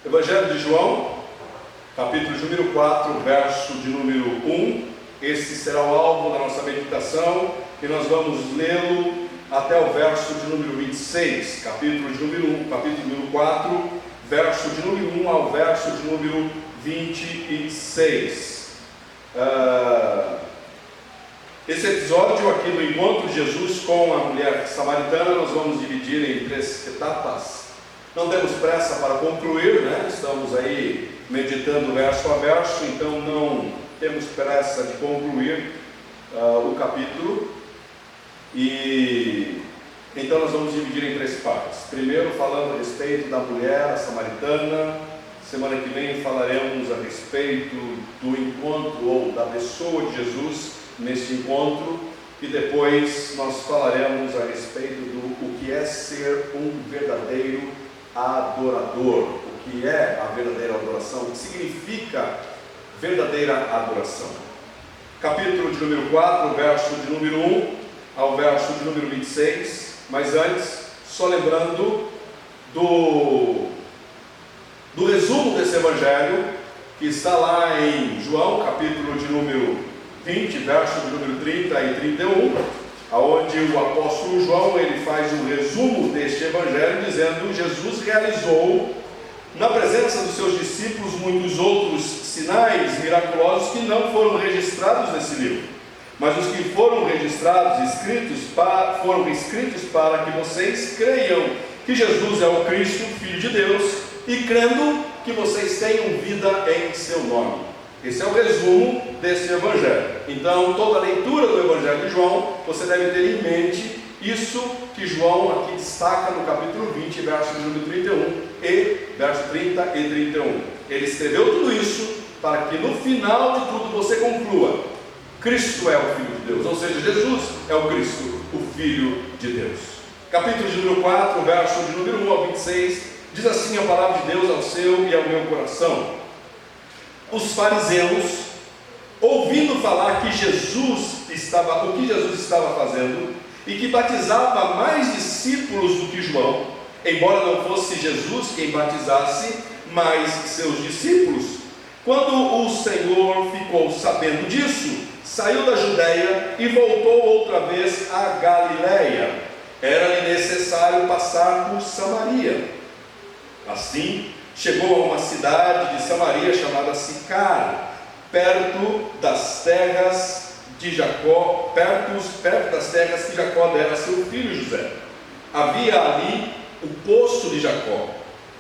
Evangelho de João, capítulo de número 4, verso de número 1. Esse será o alvo da nossa meditação e nós vamos lê-lo até o verso de número 26, capítulo de número 1, capítulo de número 4, verso de número 1 ao verso de número 26. Esse episódio aqui do encontro de Jesus com a mulher samaritana nós vamos dividir em 3 etapas. Não temos pressa para concluir, né? Estamos aí meditando verso a verso, então não temos pressa de concluir o capítulo. E então nós vamos dividir em 3 partes. Primeiro falando a respeito da mulher samaritana. Semana que vem falaremos a respeito do encontro ou da pessoa de Jesus neste encontro. E depois nós falaremos a respeito do o que é ser um verdadeiro adorador, o que é a verdadeira adoração, o que significa verdadeira adoração. Capítulo de número 4, verso de número 1 ao verso de número 26, mas antes, só lembrando do resumo desse evangelho, que está lá em João, capítulo de número 20, verso de número 30 e 31, onde o apóstolo João ele faz um resumo deste evangelho, dizendo: Jesus realizou na presença dos seus discípulos muitos outros sinais miraculosos que não foram registrados nesse livro, mas os que foram registrados, foram escritos para que vocês creiam que Jesus é o Cristo, Filho de Deus, e crendo que vocês tenham vida em seu nome. Esse é o resumo desse evangelho. Então, toda a leitura do evangelho de João, você deve ter em mente isso que João aqui destaca no capítulo 20, verso de número 31 e verso 30 e 31. Ele escreveu tudo isso para que no final de tudo você conclua: Cristo é o Filho de Deus, ou seja, Jesus é o Cristo, o Filho de Deus. Capítulo de número 4, verso de número 1 ao 26, diz assim a palavra de Deus ao seu e ao meu coração: Os fariseus, ouvindo falar o que Jesus estava fazendo e que batizava mais discípulos do que João, embora não fosse Jesus quem batizasse, mas seus discípulos, quando o Senhor ficou sabendo disso, saiu da Judeia e voltou outra vez a Galiléia. Era-lhe necessário passar por Samaria. Assim, chegou a uma cidade de Samaria chamada Sicar, perto das terras de Jacó, perto das terras que Jacó dera a seu filho José. Havia ali o poço de Jacó.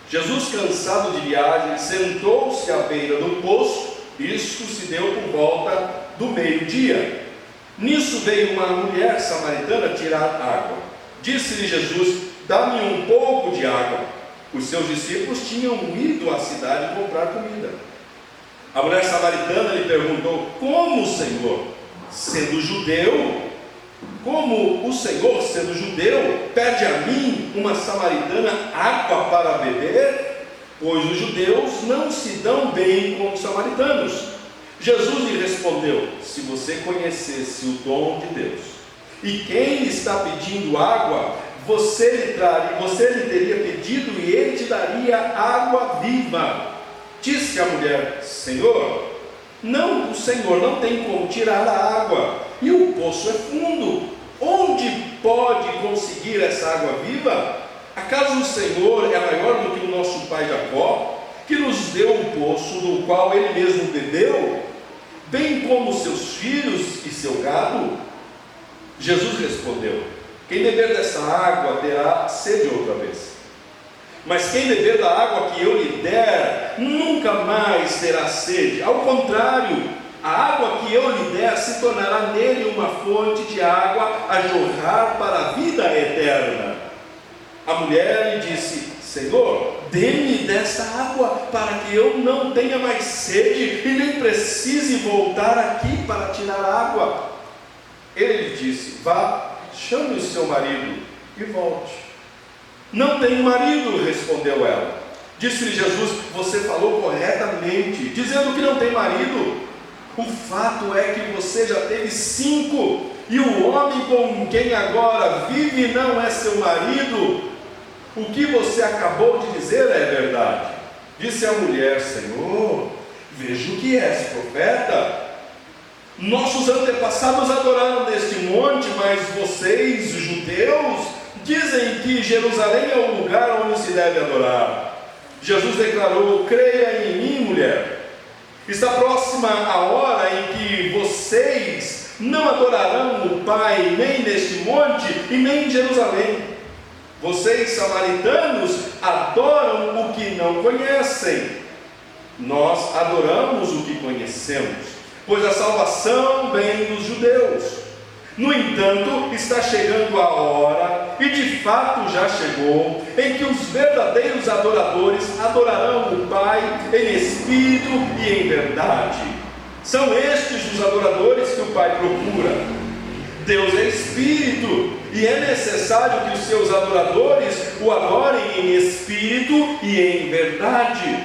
Jesus, cansado de viagem, sentou-se à beira do poço. Isto se deu por volta do meio-dia. Nisso veio uma mulher samaritana tirar água. Disse-lhe Jesus: dá-me um pouco de água. Os seus discípulos tinham ido à cidade comprar comida. A mulher samaritana lhe perguntou: como o Senhor, sendo judeu, pede a mim, uma samaritana, água para beber? Pois os judeus não se dão bem com os samaritanos. Jesus lhe respondeu: se você conhecesse o dom de Deus e quem lhe está pedindo água, você lhe teria pedido e ele te daria água viva. Disse a mulher: Senhor, o Senhor não tem como tirar a água, e o poço é fundo. Onde pode conseguir essa água viva? Acaso o Senhor é maior do que o nosso pai Jacó, que nos deu o poço do qual ele mesmo bebeu, bem como seus filhos e seu gado? Jesus respondeu: quem beber dessa água terá sede outra vez. Mas quem beber da água que eu lhe der, nunca mais terá sede. Ao contrário, a água que eu lhe der se tornará nele uma fonte de água a jorrar para a vida eterna. A mulher lhe disse: Senhor, dê-me desta água, para que eu não tenha mais sede e nem precise voltar aqui para tirar água. Ele lhe disse: vá, chame o seu marido e volte. Não tenho marido, respondeu ela. Disse-lhe Jesus: você falou corretamente, dizendo que não tem marido. O fato é que você já teve 5, e o homem com quem agora vive não é seu marido. O que você acabou de dizer é verdade. Disse a mulher: Senhor, vejo que és profeta. Nossos antepassados adoraram neste monte, mas vocês, os judeus, dizem que Jerusalém é o lugar onde se deve adorar. Jesus declarou: creia em mim, mulher. Está próxima a hora em que vocês não adorarão o Pai nem neste monte e nem em Jerusalém. Vocês, samaritanos, adoram o que não conhecem. Nós adoramos o que conhecemos, pois a salvação vem dos judeus. No entanto, está chegando a hora, e de fato já chegou, em que os verdadeiros adoradores adorarão o Pai em espírito e em verdade. São estes os adoradores que o Pai procura. Deus é espírito, e é necessário que os seus adoradores o adorem em espírito e em verdade.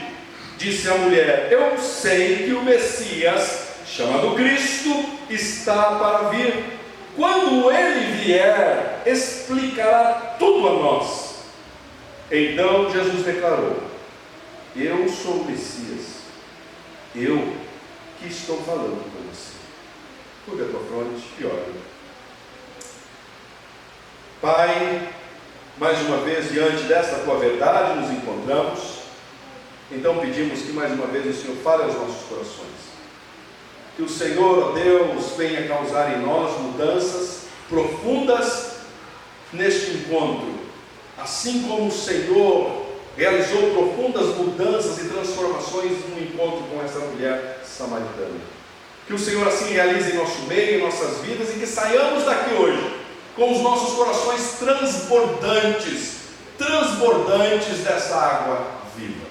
Disse a mulher: eu sei que o Messias, chamado Cristo, está para vir. Quando ele vier, explicará tudo a nós. Então Jesus declarou: eu sou o Messias, eu que estou falando com você. Curva a tua fronte e olha. Pai, mais uma vez diante desta tua verdade nos encontramos. Então pedimos que mais uma vez o Senhor fale aos nossos corações. Que o Senhor, ó Deus, venha causar em nós mudanças profundas neste encontro. Assim como o Senhor realizou profundas mudanças e transformações no encontro com essa mulher samaritana. Que o Senhor assim realize em nosso meio, em nossas vidas, e que saiamos daqui hoje com os nossos corações transbordantes dessa água viva.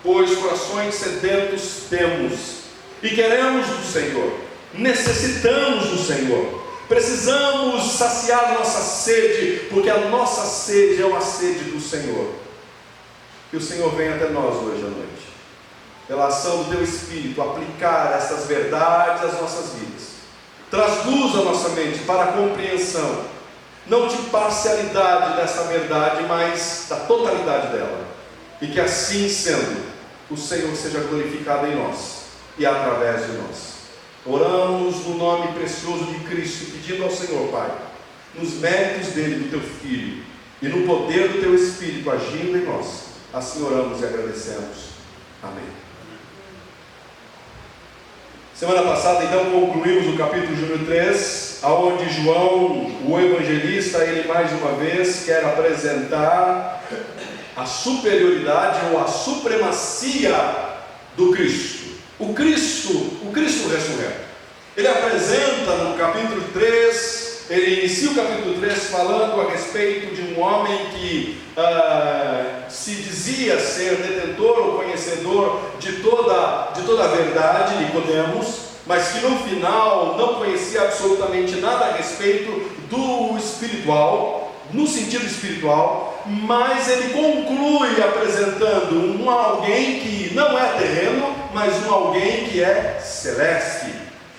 Pois corações sedentos temos, e queremos do Senhor, necessitamos do Senhor, precisamos saciar nossa sede, porque a nossa sede é uma sede do Senhor. Que o Senhor venha até nós hoje à noite, pela ação do Teu Espírito, aplicar essas verdades às nossas vidas. Traz luz à nossa mente para a compreensão, não de parcialidade dessa verdade, mas da totalidade dela. E que assim sendo, o Senhor seja glorificado em nós e através de nós. Oramos no nome precioso de Cristo, pedindo ao Senhor, Pai, nos méritos dele, do Teu Filho, e no poder do Teu Espírito agindo em nós. Assim oramos e agradecemos. Amém. Semana passada, então, concluímos o capítulo número 3, onde João, o evangelista, ele mais uma vez quer apresentar a superioridade ou a supremacia do Cristo. O Cristo ressurreto. Ele apresenta no capítulo 3, ele inicia o capítulo 3 falando a respeito de um homem que se dizia ser detentor ou conhecedor de toda a verdade, Nicodemos, mas que no final não conhecia absolutamente nada a respeito do espiritual, no sentido espiritual, mas ele conclui apresentando um alguém que não é terreno, mas um alguém que é celeste.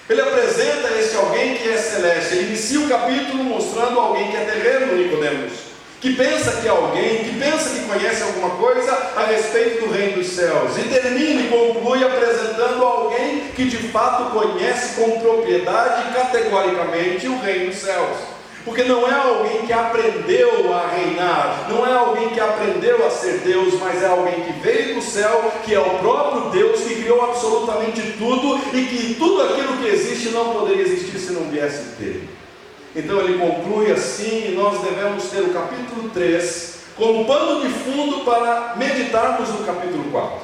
Ele apresenta esse alguém que é celeste. Ele inicia o capítulo mostrando alguém que é terreno, Nicodemos, que pensa que é alguém, que pensa que conhece alguma coisa a respeito do reino dos céus, e termina e conclui apresentando alguém que de fato conhece com propriedade e categoricamente o reino dos céus. Porque não é alguém que aprendeu a reinar, não é alguém que aprendeu a ser Deus, mas é alguém que veio do céu, que é o próprio Deus, que criou absolutamente tudo, e que tudo aquilo que existe não poderia existir se não viesse dele. Então ele conclui assim, e nós devemos ter o capítulo 3 como pano de fundo para meditarmos no capítulo 4.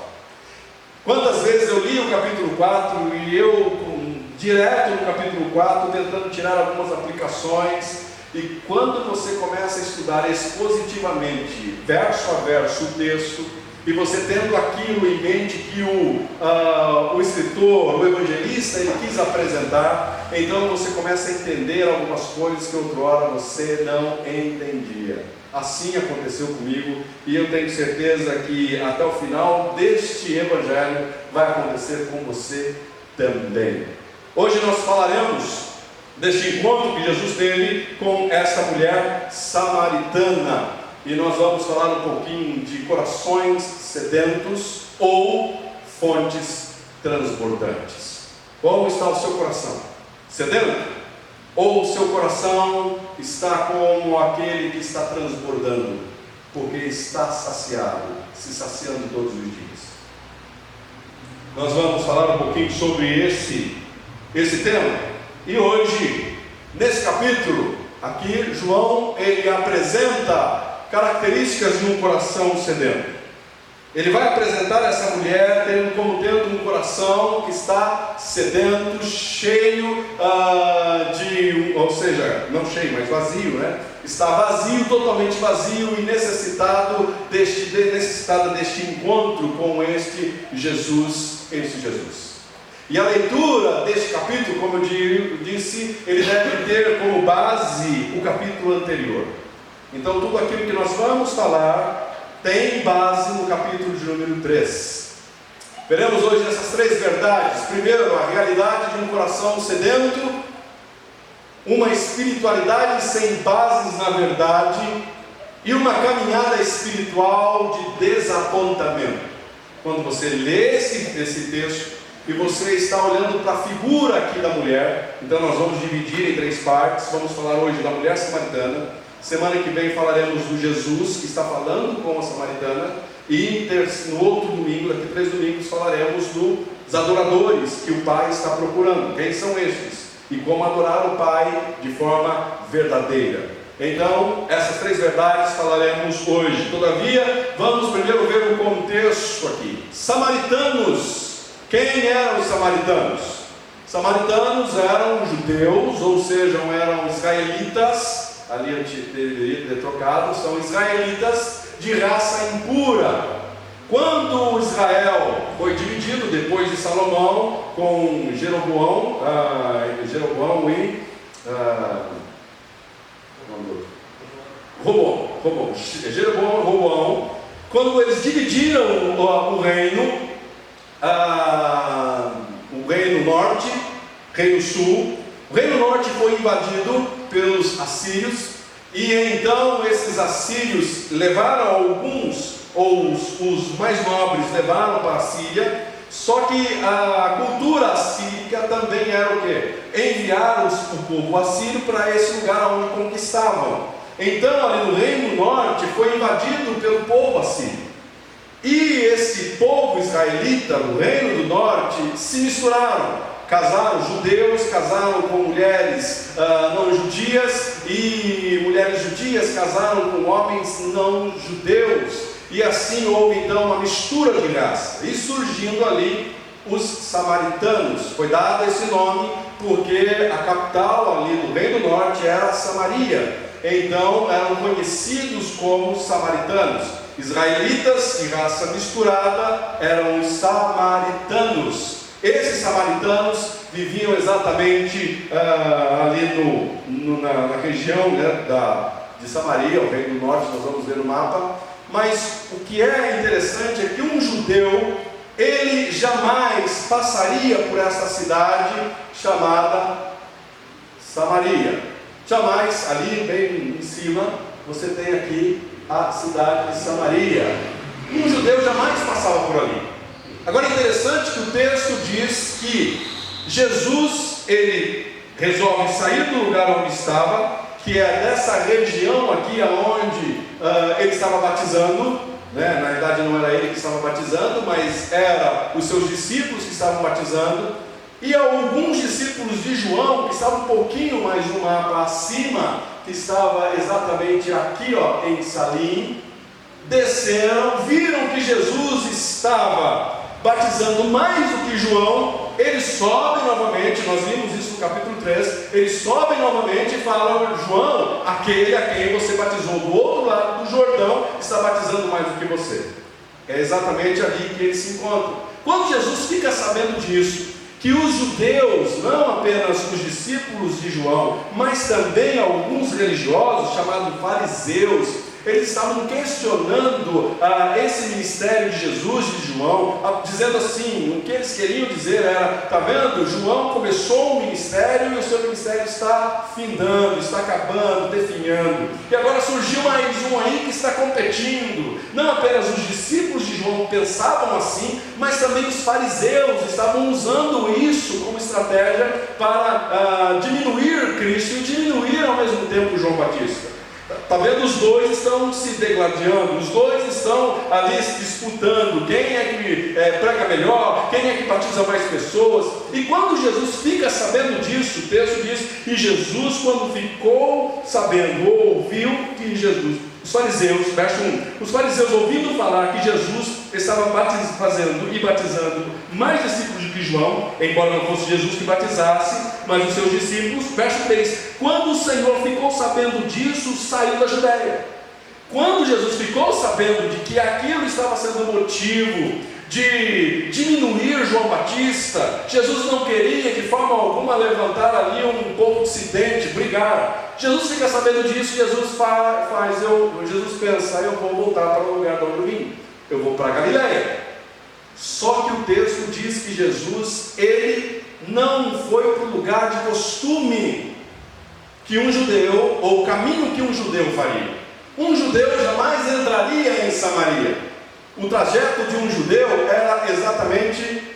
Quantas vezes eu li o capítulo 4 e eu, direto no capítulo 4, tentando tirar algumas aplicações. E quando você começa a estudar expositivamente, verso a verso, o texto, e você tendo aquilo em mente que o escritor, o evangelista, ele quis apresentar, então você começa a entender algumas coisas que outrora você não entendia. Assim aconteceu comigo, e eu tenho certeza que até o final deste evangelho vai acontecer com você também. Hoje nós falaremos deste encontro que Jesus teve com essa mulher samaritana. e nós vamos falar um pouquinho de corações sedentos ou fontes transbordantes. Como está o seu coração? Sedento? Ou o seu coração está como aquele que está transbordando, porque está saciado, se saciando todos os dias? Nós vamos falar um pouquinho sobre esse tema. E hoje, nesse capítulo, aqui João, ele apresenta características de um coração sedento. Ele vai apresentar essa mulher tendo um coração que está sedento, cheio ou seja, não cheio, mas vazio, né? Está vazio, totalmente vazio e necessitada deste encontro com este Jesus. E a leitura deste capítulo, como eu disse, ele deve ter como base o capítulo anterior. Então tudo aquilo que nós vamos falar tem base no capítulo de número 3. Veremos hoje essas 3 verdades. Primeiro, a realidade de um coração sedento, uma espiritualidade sem bases na verdade e uma caminhada espiritual de desapontamento. Quando você lê esse texto e você está olhando para a figura aqui da mulher, então nós vamos dividir em 3 partes. Vamos falar hoje da mulher samaritana. Semana que vem falaremos do Jesus que está falando com a samaritana. E no outro domingo, daqui 3 domingos, falaremos dos adoradores que o Pai está procurando. Quem são estes? E como adorar o Pai de forma verdadeira. Então, essas 3 verdades falaremos hoje. Todavia, vamos primeiro ver o contexto aqui. Samaritanos. Quem eram os samaritanos? Samaritanos eram judeus, ou seja, eram israelitas. Ali eu deveria ter trocado, são israelitas de raça impura. Quando Israel foi dividido depois de Salomão com Jeroboão e Roboão, quando eles dividiram o reino norte, reino sul, o reino norte foi invadido pelos assírios, e então esses assírios levaram alguns, ou os mais nobres levaram para a Síria. Só que a cultura assírica também era o quê? Enviar o povo assírio para esse lugar onde conquistavam. Então ali no reino norte foi invadido pelo povo assírio, e esse povo israelita no reino do norte se misturaram. Casaram judeus, casaram com mulheres não judias, e mulheres judias casaram com homens não judeus, e assim houve então uma mistura de raça, e surgindo ali os samaritanos. Foi dado esse nome porque a capital ali do Reino do Norte era Samaria, então eram conhecidos como samaritanos. Israelitas de raça misturada eram os samaritanos. Esses samaritanos viviam exatamente ali na região, né, de Samaria, o Reino do Norte, nós vamos ver no mapa. Mas o que é interessante é que um judeu, ele jamais passaria por essa cidade chamada Samaria. Jamais, ali bem em cima, você tem aqui a cidade de Samaria. Um judeu jamais passava por ali. Agora é interessante que o texto diz que Jesus, ele resolve sair do lugar onde estava, que é dessa região aqui onde ele estava batizando, né? Na verdade não era ele que estava batizando, mas eram os seus discípulos que estavam batizando, e alguns discípulos de João, que estavam um pouquinho mais no mapa acima, que estava exatamente aqui em Salim, desceram, viram que Jesus estava batizando mais do que João. Eles sobem novamente, nós vimos isso no capítulo 3, eles sobem novamente e falam: João, aquele a quem você batizou do outro lado do Jordão, está batizando mais do que você. É exatamente ali que eles se encontram. Quando Jesus fica sabendo disso, que os judeus, não apenas os discípulos de João, mas também alguns religiosos chamados fariseus, eles estavam questionando esse ministério de Jesus e de João, dizendo assim, o que eles queriam dizer era, está vendo, João começou o ministério e o seu ministério está findando, está acabando, definhando, e agora surgiu mais um aí que está competindo. Não apenas os discípulos de João pensavam assim, mas também os fariseus estavam usando isso como estratégia para diminuir Cristo e diminuir ao mesmo tempo João Batista. Está vendo? Os dois estão se degladiando, os dois estão ali se disputando, quem é que prega melhor, quem é que batiza mais pessoas. E quando Jesus fica sabendo disso, o texto diz que Jesus, quando ficou sabendo, ouviu que Jesus, os fariseus, verso 1, os fariseus ouvindo falar que Jesus estava fazendo e batizando mais discípulos do que João, embora não fosse Jesus que batizasse, mas os seus discípulos, verso 3, quando o Senhor ficou sabendo disso, saiu da Judéia. Quando Jesus ficou sabendo de que aquilo estava sendo motivo de diminuir João Batista, Jesus não queria de forma alguma levantar ali um povo dissidente, brigar. Jesus fica sabendo disso, Jesus pensa, eu vou voltar para o lugar de onde eu vim, eu vou para Galiléia. Só que o texto diz que Jesus, ele não foi para o lugar de costume que um judeu, ou o caminho que um judeu faria. Um judeu jamais entraria em Samaria. O trajeto de um judeu era exatamente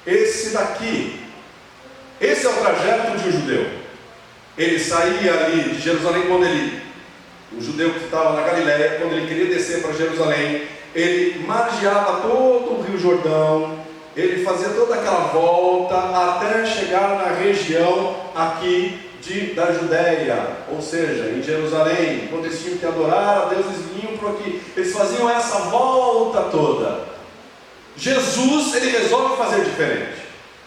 esse daqui. Esse é o trajeto de um judeu. Ele saía ali de Jerusalém o judeu que estava na Galiléia, quando ele queria descer para Jerusalém, ele margeava todo o Rio Jordão, ele fazia toda aquela volta até chegar na região aqui da Judéia, ou seja, em Jerusalém. Quando eles tinham que adorar a Deus, eles vinham por aqui, eles faziam essa volta toda. Jesus, ele resolve fazer diferente.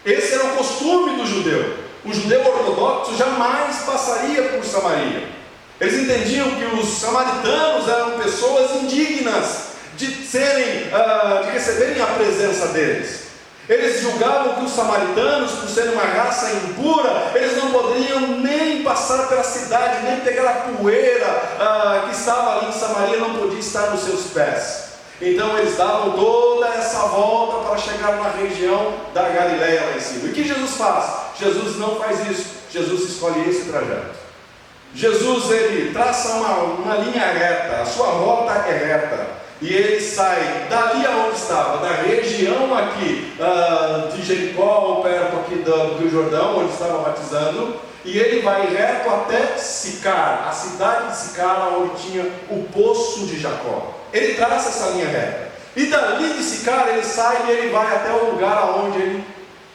Esse era o costume do judeu. O judeu ortodoxo jamais passaria por Samaria. Eles entendiam que os samaritanos eram pessoas indignas de receberem a presença deles. Eles julgavam que os samaritanos, por serem uma raça impura, eles não poderiam nem passar pela cidade, nem pegar a poeira que estava ali em Samaria, não podia estar nos seus pés. Então eles davam toda essa volta para chegar na região da Galiléia lá em cima. E o que Jesus faz? Jesus não faz isso. Jesus escolhe esse trajeto. Jesus, ele traça uma linha reta, a sua rota é reta. E ele sai dali aonde estava, da região aqui de Jericó, perto aqui do Rio Jordão, onde estava batizando, e ele vai reto até Sicar, a cidade de Sicar, onde tinha o poço de Jacó. Ele traça essa linha reta. E dali de Sicar ele sai e ele vai até o lugar aonde ele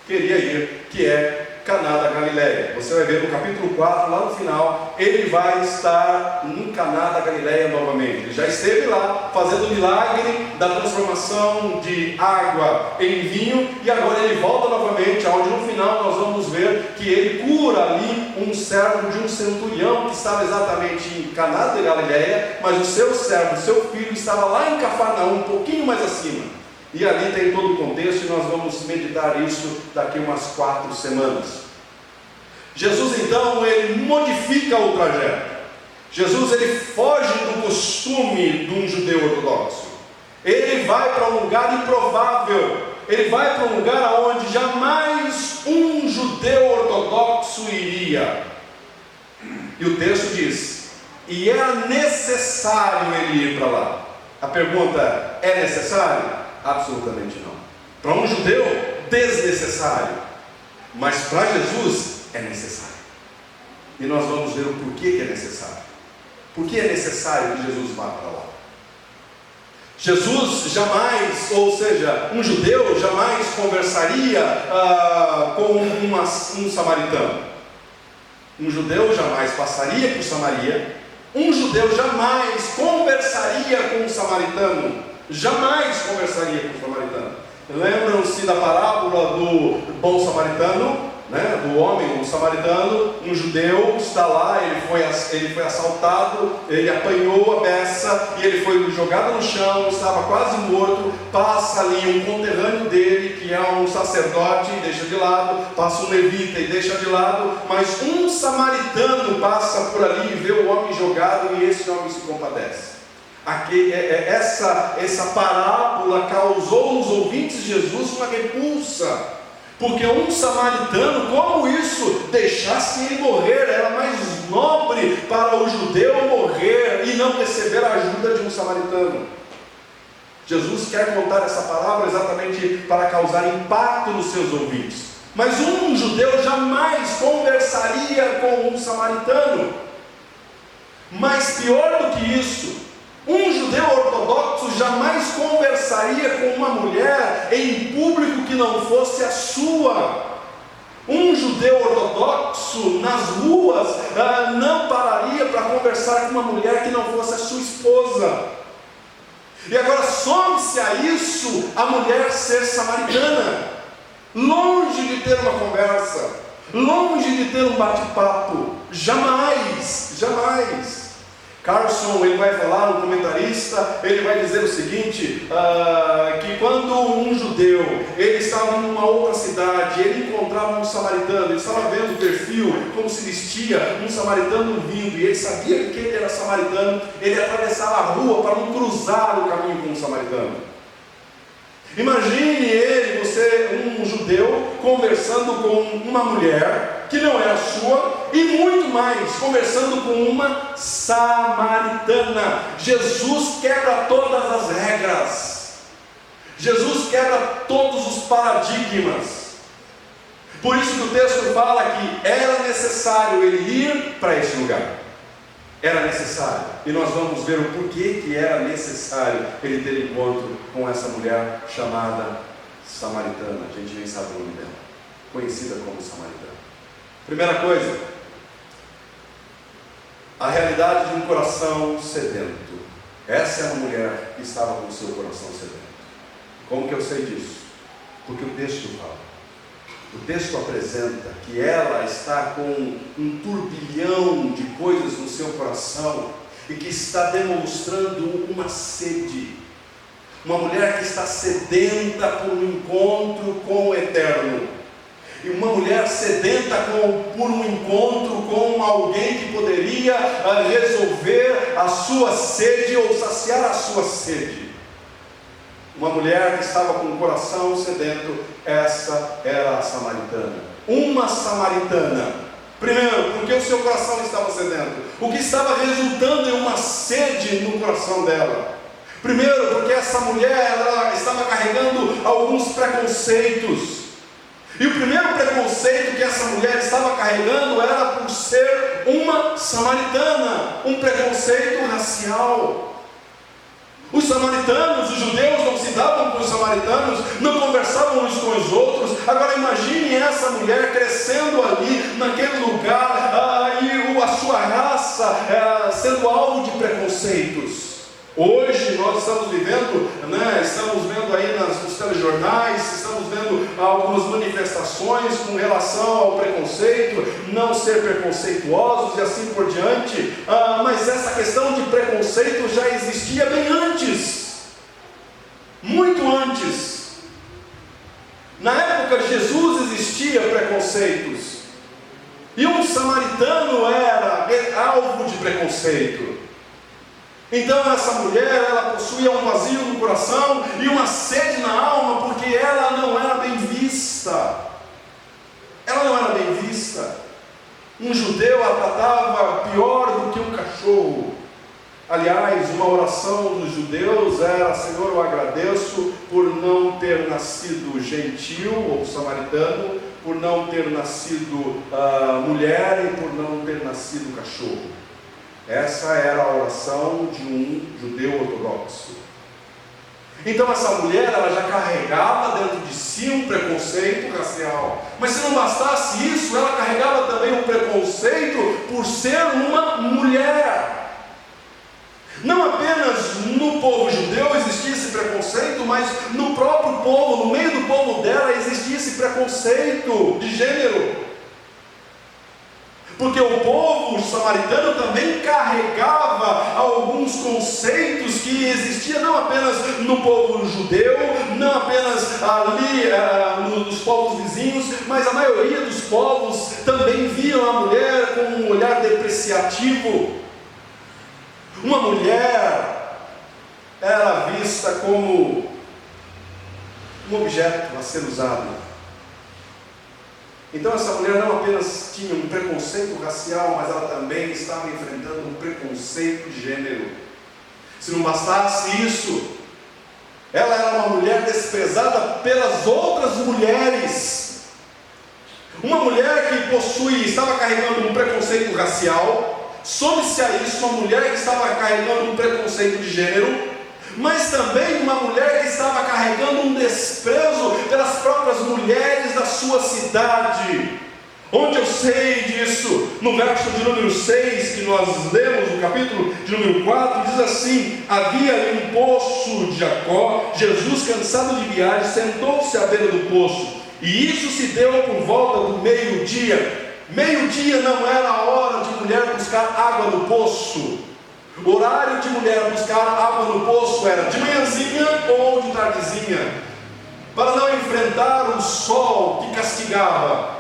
queria ir, que é Caná da Galiléia. Você vai ver no capítulo 4, lá no final, ele vai estar em Caná da Galiléia novamente. Ele já esteve lá fazendo o milagre da transformação de água em vinho, e agora ele volta novamente, onde no final nós vamos ver que ele cura ali um servo de um centurião que estava exatamente em Caná da Galiléia, mas o seu servo, o seu filho, estava lá em Cafarnaum, um pouquinho mais acima. E ali tem todo o contexto, e nós vamos meditar isso daqui umas 4 semanas. Jesus então, ele modifica o trajeto. Jesus, ele foge do costume de um judeu ortodoxo. Ele vai para um lugar improvável. Ele vai para um lugar onde jamais um judeu ortodoxo iria. E o texto diz, e era necessário ele ir para lá. A pergunta, é necessário? Absolutamente não. Para um judeu, desnecessário. Mas para Jesus, é necessário. E nós vamos ver o porquê que é necessário. Por que é necessário que Jesus vá para lá? Jesus jamais, ou seja, um judeu jamais conversaria com um samaritano. Um judeu jamais passaria por Samaria. Um judeu jamais conversaria com um samaritano. Jamais conversaria com o samaritano. Lembram-se da parábola do bom samaritano? né, do homem, o samaritano, um judeu está lá, ele foi assaltado, ele apanhou a beça e ele foi jogado no chão, estava quase morto. Passa ali um conterrâneo dele, que é um sacerdote, e deixa de lado, passa um levita e deixa de lado, mas um samaritano passa por ali e vê o homem jogado, e esse homem se compadece. Essa parábola causou nos ouvintes de Jesus uma repulsa, porque um samaritano, como isso, deixasse ele morrer, era mais nobre para o judeu morrer e não receber a ajuda de um samaritano. Jesus quer contar essa parábola exatamente para causar impacto nos seus ouvintes. Mas um judeu jamais conversaria com um samaritano. Mas pior do que isso, um judeu ortodoxo jamais conversaria com uma mulher em público que não fosse a sua. Um judeu ortodoxo nas ruas não pararia para conversar com uma mulher que não fosse a sua esposa. E agora some-se a isso a mulher ser samaritana, longe de ter uma conversa, longe de ter um bate-papo. Jamais, jamais. Carlson, ele vai falar, um comentarista, ele vai dizer o seguinte, que quando um judeu, ele estava em uma outra cidade, ele encontrava um samaritano, ele estava vendo o perfil, como se vestia, um samaritano vindo, e ele sabia que ele era samaritano, ele atravessava a rua para não cruzar o caminho com um samaritano. Imagine ele, você, um judeu, conversando com uma mulher que não era sua, e muito mais, conversando com uma samaritana. Jesus quebra todas as regras, Jesus quebra todos os paradigmas. Por isso que o texto fala que era necessário ele ir para esse lugar. Era necessário, e nós vamos ver o porquê que era necessário ele ter encontro com essa mulher chamada samaritana. A gente nem sabe o nome dela, conhecida como samaritana. Primeira coisa, a realidade de um coração sedento. Essa é uma mulher que estava com o seu coração sedento. Como que eu sei disso? Porque o texto fala. O texto apresenta que ela está com um turbilhão de coisas no seu coração e que está demonstrando uma sede. Uma mulher que está sedenta por um encontro com o Eterno. E uma mulher sedenta por um encontro com alguém que poderia resolver a sua sede ou saciar a sua sede. Uma mulher que estava com o coração sedento, essa era a samaritana. Uma samaritana. Primeiro, porque o seu coração estava sedento. O que estava resultando em uma sede no coração dela. Primeiro, porque essa mulher ela estava carregando alguns preconceitos. E o primeiro preconceito que essa mulher estava carregando era por ser uma samaritana. Um preconceito racial. Os samaritanos, os judeus não se davam com os samaritanos, não conversavam uns com os outros. Agora imagine essa mulher crescendo ali, naquele lugar, e a sua raça sendo alvo de preconceitos. Hoje nós estamos vivendo, estamos vendo aí nos telejornais, estamos vendo algumas manifestações com relação ao preconceito, não ser preconceituosos e assim por diante, mas essa questão de preconceito já existia bem antes, muito antes. Na época de Jesus existia preconceitos, e um samaritano era alvo de preconceito. Então essa mulher, ela possuía um vazio no coração e uma sede na alma, porque ela não era bem vista. Ela não era bem vista. Um judeu a tratava pior do que um cachorro. Aliás, uma oração dos judeus era: Senhor, eu agradeço por não ter nascido gentil ou samaritano, por não ter nascido mulher e por não ter nascido cachorro. Essa era a oração de um judeu ortodoxo. Então essa mulher, ela já carregava dentro de si um preconceito racial. Mas se não bastasse isso, ela carregava também um preconceito por ser uma mulher. Não apenas no povo judeu existia esse preconceito, mas no próprio povo, no meio do povo dela existia esse preconceito de gênero. Porque o povo samaritano também carregava alguns conceitos que existiam não apenas no povo judeu, não apenas ali nos povos vizinhos, mas a maioria dos povos também viam a mulher com um olhar depreciativo. Uma mulher era vista como um objeto a ser usado. Então essa mulher não apenas tinha um preconceito racial, mas ela também estava enfrentando um preconceito de gênero. Se não bastasse isso, ela era uma mulher desprezada pelas outras mulheres. Uma mulher que estava carregando um preconceito racial, some-se a isso uma mulher que estava carregando um preconceito de gênero, mas também uma mulher que estava carregando um desprezo pelas próprias mulheres da sua cidade. Onde eu sei disso? No verso de número 6, que nós lemos, no capítulo de número 4, diz assim: havia ali um poço de Jacó. Jesus, cansado de viagem, sentou-se à beira do poço, e isso se deu por volta do meio-dia. Meio-dia não era a hora de mulher buscar água no poço. O horário de mulher buscar água no poço era de manhãzinha ou de tardezinha, para não enfrentar o sol que castigava.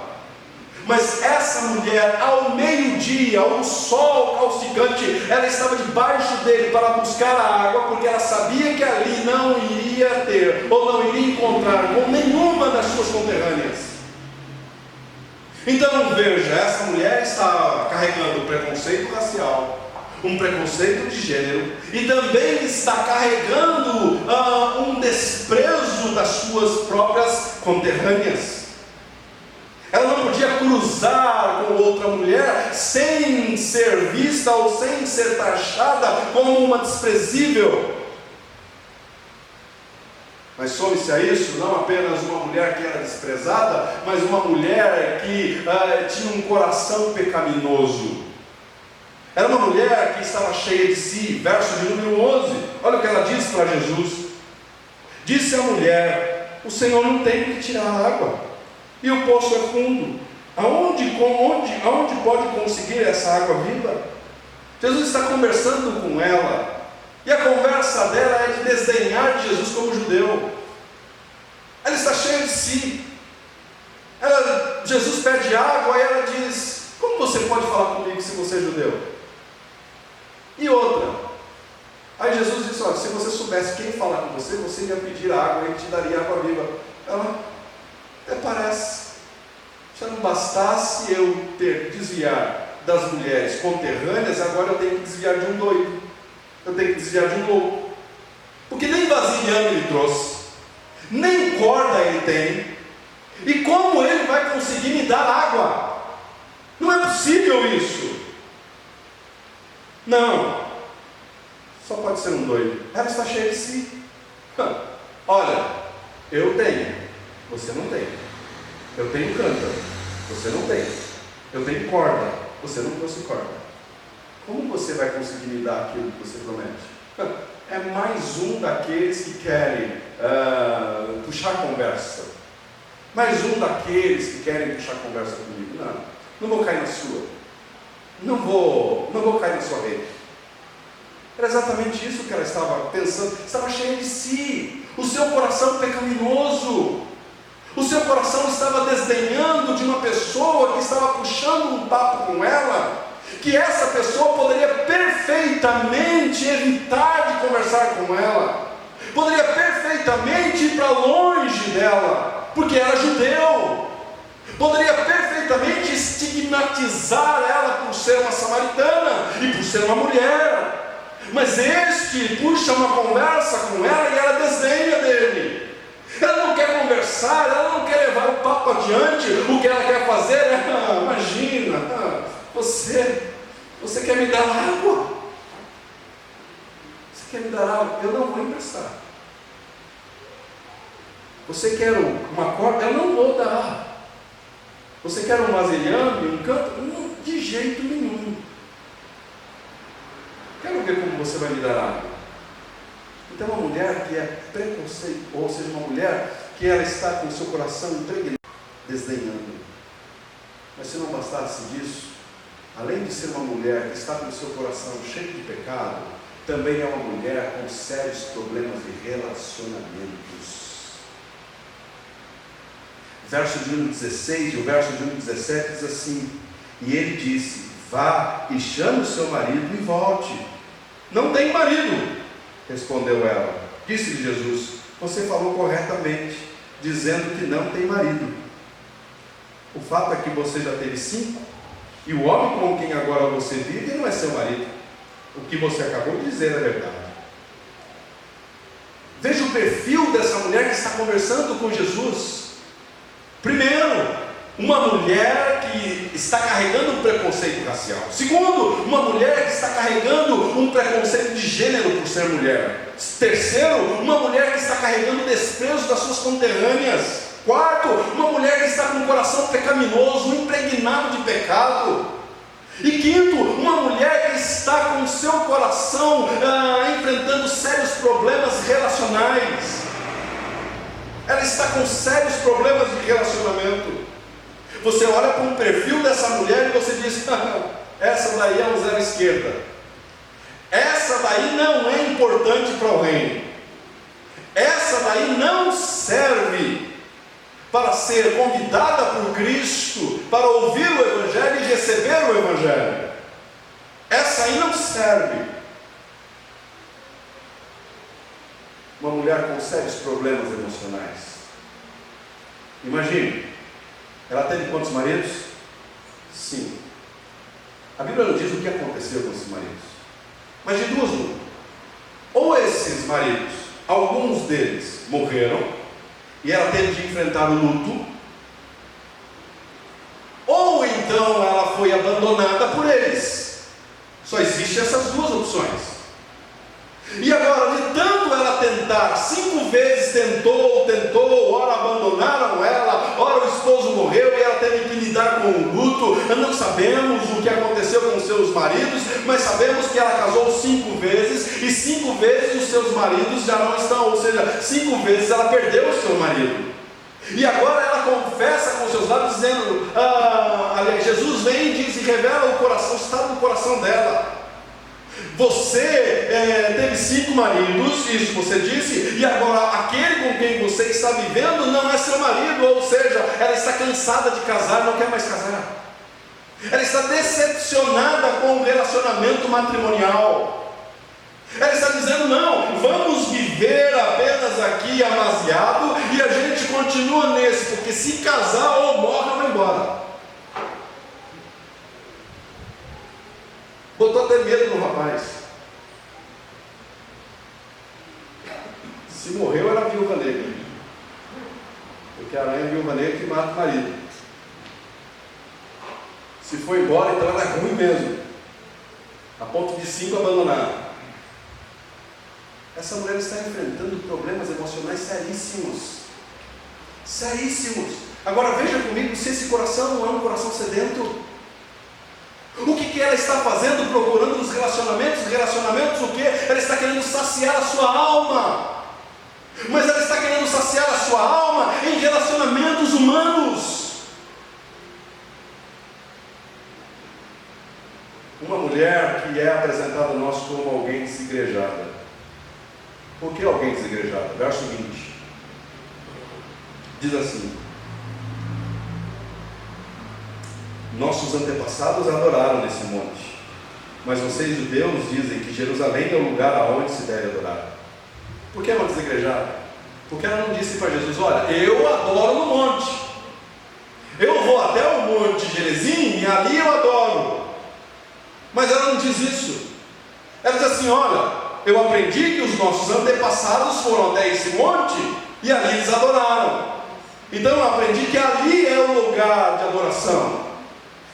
Mas essa mulher, ao meio-dia, ao sol causticante, ela estava debaixo dele para buscar a água, porque ela sabia que ali não iria ter, ou não iria encontrar com nenhuma das suas conterrâneas. Então veja, essa mulher estava carregando preconceito racial, um preconceito de gênero, e também está carregando um desprezo das suas próprias conterrâneas. Ela não podia cruzar com outra mulher sem ser vista ou sem ser taxada como uma desprezível. Mas some-se a isso não apenas uma mulher que era desprezada, mas uma mulher que tinha um coração pecaminoso. Era uma mulher que estava cheia de si. Verso de número 11, olha o que ela disse para Jesus. Disse a mulher: o Senhor não tem que tirar água, e o poço é fundo. Aonde pode conseguir essa água viva? Jesus está conversando com ela, e a conversa dela é de desdenhar de Jesus como judeu. Ela está cheia de si. Jesus pede água, e ela diz: como você pode falar comigo se você é judeu? E outra, aí Jesus disse: olha, se você soubesse quem falar com você, você ia pedir água e ele te daria água viva. Ela, até parece. Se não bastasse eu desviar das mulheres conterrâneas, agora eu tenho que desviar de um doido, eu tenho que desviar de um louco, porque nem vasilhame ele trouxe, nem corda ele tem, e como ele vai conseguir me dar água? Não é possível isso. Não, só pode ser um doido. Ela está cheia de si. Olha, eu tenho, você não tem. Eu tenho cântaro, você não tem. Eu tenho corda, você não trouxe corda. Como você vai conseguir me dar aquilo que você promete? É mais um daqueles que querem puxar conversa. Mais um daqueles que querem puxar conversa comigo. Não vou cair na sua. Não vou cair na sua rede. Era exatamente isso que ela estava pensando. Estava cheia de si. O seu coração pecaminoso. O seu coração estava desdenhando de uma pessoa que estava puxando um papo com ela, que essa pessoa poderia perfeitamente evitar de conversar com ela, poderia perfeitamente ir para longe dela, porque era judeu, poderia perfeitamente estigmatizar ela por ser uma samaritana e por ser uma mulher, mas este puxa uma conversa com ela e ela desdenha dele. Ela não quer conversar, ela não quer levar o papo adiante. O que ela quer fazer é: imagina, você quer me dar água? Você quer me dar água? Eu não vou emprestar. Você quer uma corda? Eu não vou dar. Você quer um vasilhame, um canto? Não, de jeito nenhum. Quero ver como você vai me dar água. Então, uma mulher que é preconceito, ou seja, uma mulher que ela está com o seu coração impregnado, desdenhando. Mas se não bastasse disso, além de ser uma mulher que está com o seu coração cheio de pecado, também é uma mulher com sérios problemas de relacionamentos. Verso de número 16 e o verso de número 17 diz assim: e ele disse: vá e chame o seu marido e volte. Não tem marido, respondeu ela. Disse-lhe Jesus: você falou corretamente, dizendo que não tem marido. O fato é que você já teve 5, e o homem com quem agora você vive não é seu marido. O que você acabou de dizer é verdade. Veja o perfil dessa mulher que está conversando com Jesus. Primeiro, uma mulher que está carregando um preconceito racial. Segundo, uma mulher que está carregando um preconceito de gênero por ser mulher. Terceiro, uma mulher que está carregando desprezo das suas conterrâneas. Quarto, uma mulher que está com um coração pecaminoso, impregnado de pecado. E quinto, uma mulher que está com o seu coração enfrentando sérios problemas relacionais. Ela está com sérios problemas de relacionamento. Você olha para um perfil dessa mulher e você diz: essa daí é um zero esquerda. Essa daí não é importante para o reino. Essa daí não serve para ser convidada por Cristo, para ouvir o Evangelho e receber o Evangelho. Essa aí não serve. Uma mulher com sérios problemas emocionais. Imagine, ela teve quantos maridos? 5. A Bíblia não diz o que aconteceu com esses maridos, mas de duas uma: ou esses maridos, alguns deles morreram, e ela teve de enfrentar o luto, ou então ela foi abandonada por eles. Só existem essas duas opções. E agora, de tanto ela tentar, 5 vezes tentou, ora abandonaram ela, ora o esposo morreu e ela teve que lidar com o luto. Não sabemos o que aconteceu com seus maridos, mas sabemos que ela casou 5 vezes, e 5 vezes os seus maridos já não estão, ou seja, 5 vezes ela perdeu o seu marido. E agora ela confessa com seus lábios, dizendo, Jesus vem e diz e revela o coração, o estado do coração dela. Você teve 5 maridos, isso você disse, e agora aquele com quem você está vivendo não é seu marido, ou seja, ela está cansada de casar, não quer mais casar. Ela está decepcionada com o relacionamento matrimonial. Ela está dizendo: não, vamos viver apenas aqui amaziado e a gente continua nesse, porque se casar ou morre ou vai embora. Botou até medo no rapaz. Se morreu, era viúva negra, porque a aranha é viúva negra que mata o marido. Se foi embora, então ela é ruim mesmo, a ponto de 5 abandonar. Essa mulher está enfrentando problemas emocionais seríssimos. Seríssimos. Agora veja comigo se esse coração não é um coração sedento. O que ela está fazendo? Procurando nos relacionamentos. Relacionamentos o quê? Ela está querendo saciar a sua alma. Mas ela está querendo saciar a sua alma em relacionamentos humanos. Uma mulher que é apresentada a nós como alguém desigrejada. Por que alguém desigrejado? Verso 20 diz assim: nossos antepassados adoraram nesse monte, mas vocês judeus dizem que Jerusalém é o lugar aonde se deve adorar. Por que é uma desigrejada? Porque ela não disse para Jesus: olha, eu adoro no monte, eu vou até o monte Gerizim e ali eu adoro. Mas ela não diz isso. Ela diz assim: olha, eu aprendi que os nossos antepassados foram até esse monte e ali eles adoraram. Então eu aprendi que ali é o lugar de adoração.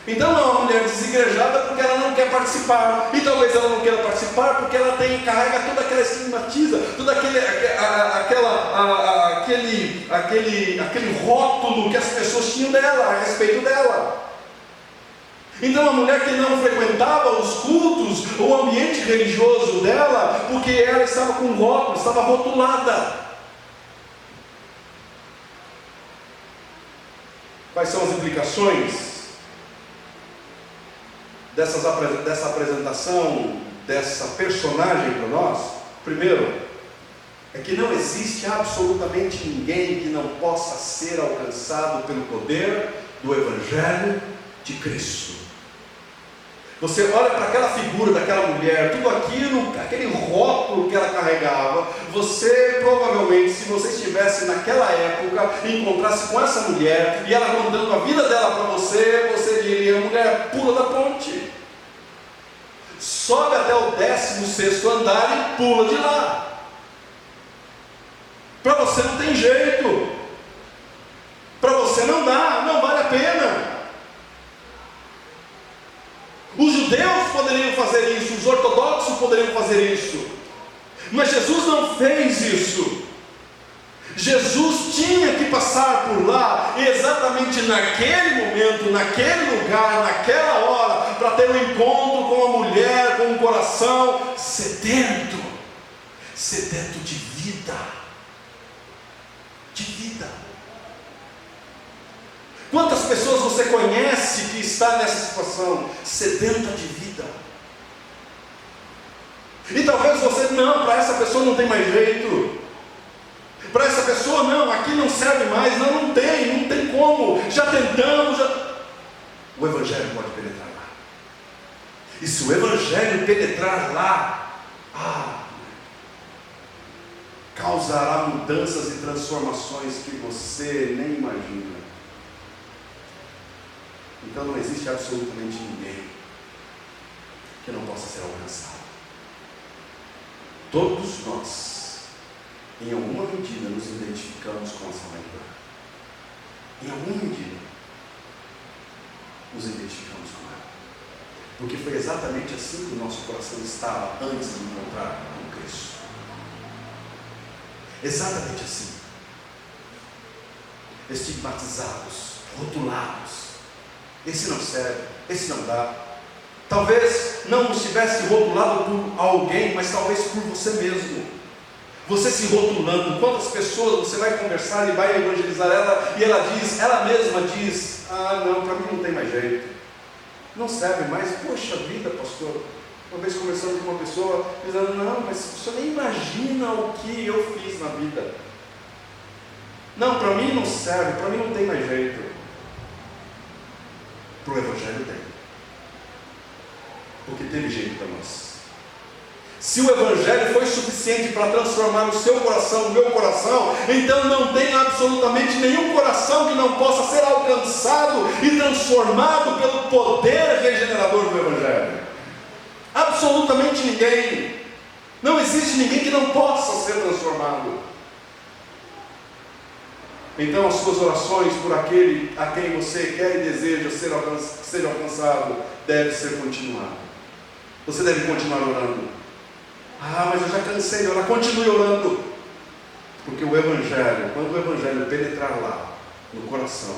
Então não é uma mulher desigrejada porque ela não quer participar. E talvez ela não queira participar porque ela carrega toda aquela estigmatiza, todo aquele rótulo que as pessoas tinham dela, a respeito dela. Então a mulher que não frequentava os cultos, o ambiente religioso dela, porque ela estava com rótulo, estava rotulada. Quais são as implicações dessa apresentação, dessa personagem para nós? Primeiro, é que não existe absolutamente ninguém que não possa ser alcançado pelo poder do Evangelho de Cristo. Você olha para aquela figura daquela mulher, tudo aquilo, aquele rótulo que ela carregava, você provavelmente, se você estivesse naquela época e encontrasse com essa mulher, e ela contando a vida dela para você, você diria: mulher, pula da ponte, sobe até o 16º andar e pula de lá. Para você não tem jeito, para você não dá, não vale a pena. Os judeus poderiam fazer isso, os ortodoxos poderiam fazer isso, mas Jesus não fez isso. Jesus tinha que passar por lá, e exatamente naquele momento, naquele lugar, naquela hora, para ter um encontro com uma mulher com um coração sedento de vida. De vida. Quantas pessoas você conhece que está nessa situação, sedenta de vida? E talvez você, não, para essa pessoa não tem mais jeito, para essa pessoa não, aqui não serve mais, não tem como, já tentamos, o Evangelho pode penetrar lá. E se o Evangelho penetrar lá, causará mudanças e transformações que você nem imagina. Então não existe absolutamente ninguém que não possa ser alcançado. Todos nós, em alguma medida, nos identificamos com essa mulher. Em alguma medida, nos identificamos com ela. Porque foi exatamente assim que o nosso coração estava antes de encontrar com Cristo. Exatamente assim. Estigmatizados, rotulados. Esse não serve, esse não dá. Talvez não estivesse rotulado por alguém, mas talvez por você mesmo. Você se rotulando. Quantas pessoas você vai conversar e vai evangelizar ela, e ela mesma diz: não, para mim não tem mais jeito, não serve mais. Poxa vida, pastor, uma vez conversando com uma pessoa, dizendo: não, mas você nem imagina o que eu fiz na vida. Não, para mim não serve, para mim não tem mais jeito. Para o Evangelho tem, porque teve jeito para nós. Se o Evangelho foi suficiente para transformar o seu coração, o meu coração, então não tem absolutamente nenhum coração que não possa ser alcançado e transformado pelo poder regenerador do Evangelho. Absolutamente ninguém. Não existe ninguém que não possa ser transformado. Então as suas orações por aquele a quem você quer e deseja ser alcançado deve ser continuado. Você deve continuar orando. Mas eu já cansei de orar. Continue orando, porque o Evangelho, quando o Evangelho penetrar lá no coração,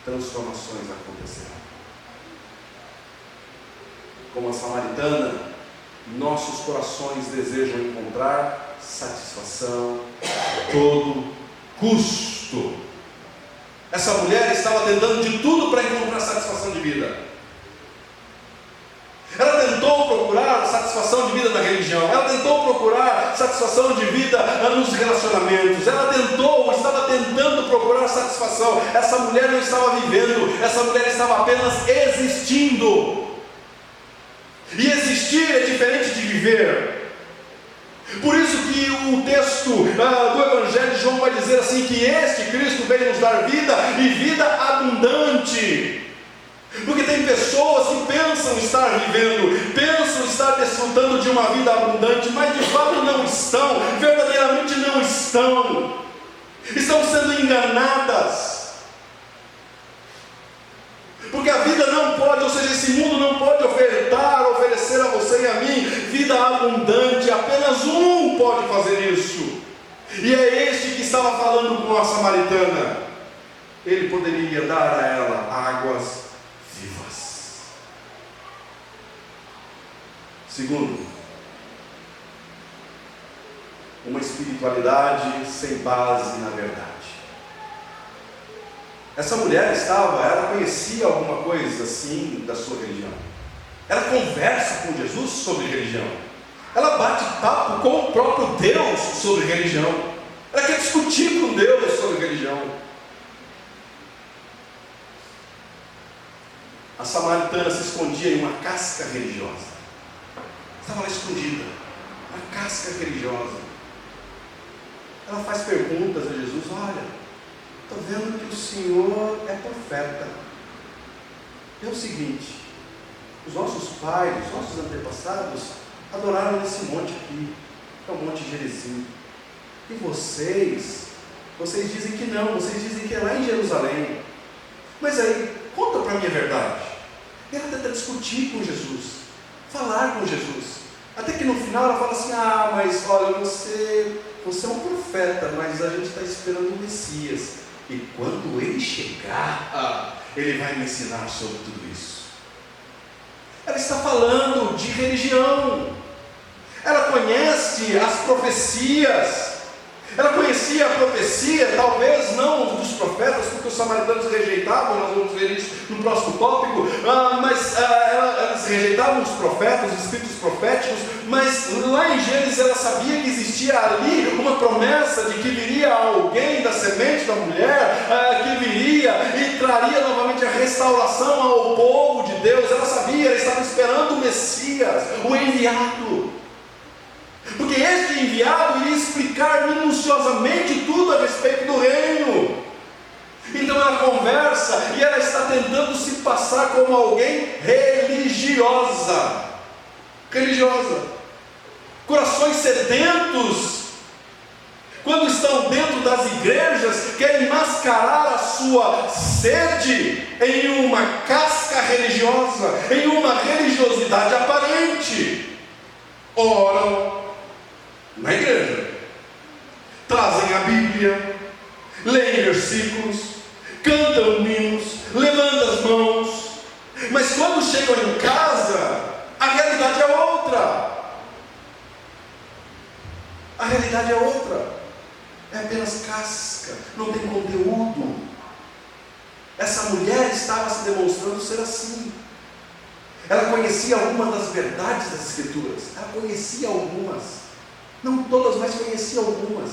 transformações acontecerão. Como a samaritana, nossos corações desejam encontrar satisfação a todo custo. Essa mulher estava tentando de tudo para encontrar satisfação de vida. Ela tentou procurar satisfação de vida na religião, ela tentou procurar satisfação de vida nos relacionamentos, estava tentando procurar satisfação. Essa mulher não estava vivendo, essa mulher estava apenas existindo. E existir é diferente de viver. Por isso que o texto do Evangelho de João vai dizer assim, que este Cristo veio nos dar vida e vida abundante. Porque tem pessoas que pensam estar vivendo, pensam estar desfrutando de uma vida abundante, mas de fato não estão, verdadeiramente não estão. Estão sendo enganadas. Porque a vida não pode, ou seja, esse mundo não pode oferecer a você e a mim vida abundante. Apenas um pode fazer isso. E é este que estava falando com a samaritana. Ele poderia dar a ela águas vivas. Segundo, uma espiritualidade sem base na verdade. Essa mulher ela conhecia alguma coisa assim da sua religião. Ela conversa com Jesus sobre religião. Ela bate papo com o próprio Deus sobre religião. Ela quer discutir com Deus sobre religião. A samaritana se escondia em uma casca religiosa. Estava lá escondida, uma casca religiosa. Ela faz perguntas a Jesus: olha, estou vendo que o Senhor é profeta. É o seguinte, os nossos pais, os nossos antepassados adoraram nesse monte aqui, que é o Monte Gerizim. E vocês dizem que não, vocês dizem que é lá em Jerusalém. Mas aí, conta para mim a verdade. E ela tenta discutir com Jesus, falar com Jesus. Até que no final ela fala assim: ah, mas olha, você é um profeta, mas a gente está esperando o Messias. E quando ele chegar, ele vai me ensinar sobre tudo isso. Ela está falando de religião. Ela conhece as profecias. Ela conhecia a profecia, talvez não dos profetas, porque os samaritanos rejeitavam, nós vamos ver isso no próximo tópico, mas elas rejeitavam os profetas, os escritos proféticos, mas lá em Gênesis ela sabia que existia ali uma promessa de que viria alguém da semente da mulher, que viria e traria novamente a restauração ao povo de Deus. Ela sabia, ela estava esperando o Messias, o enviado. Porque este enviado iria explicar minuciosamente tudo a respeito do reino. Então ela conversa e ela está tentando se passar como alguém religiosa. Corações sedentos, quando estão dentro das igrejas, querem mascarar a sua sede em uma casca religiosa, em uma religiosidade aparente. Oram na igreja, trazem a Bíblia, leem versículos, cantam hinos, levantam as mãos, mas quando chegam em casa, a realidade é outra. A realidade é outra. É apenas casca, não tem conteúdo. Essa mulher estava se demonstrando ser assim. Ela conhecia algumas das verdades das Escrituras. Ela conhecia algumas. Não todas, mas conhecia algumas.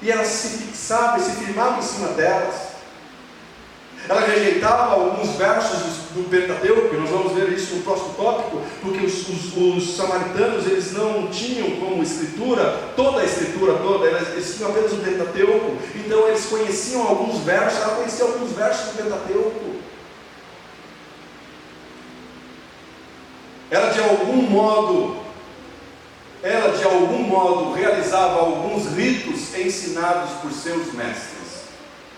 E ela se fixava e se firmava em cima delas. Ela rejeitava alguns versos do Pentateuco, e nós vamos ver isso no próximo tópico, porque os samaritanos, eles não tinham como escritura, toda a escritura toda, eles tinham apenas o Pentateuco. Então eles conheciam alguns versos, ela conhecia alguns versos do Pentateuco. Ela de algum modo realizava alguns ritos ensinados por seus mestres.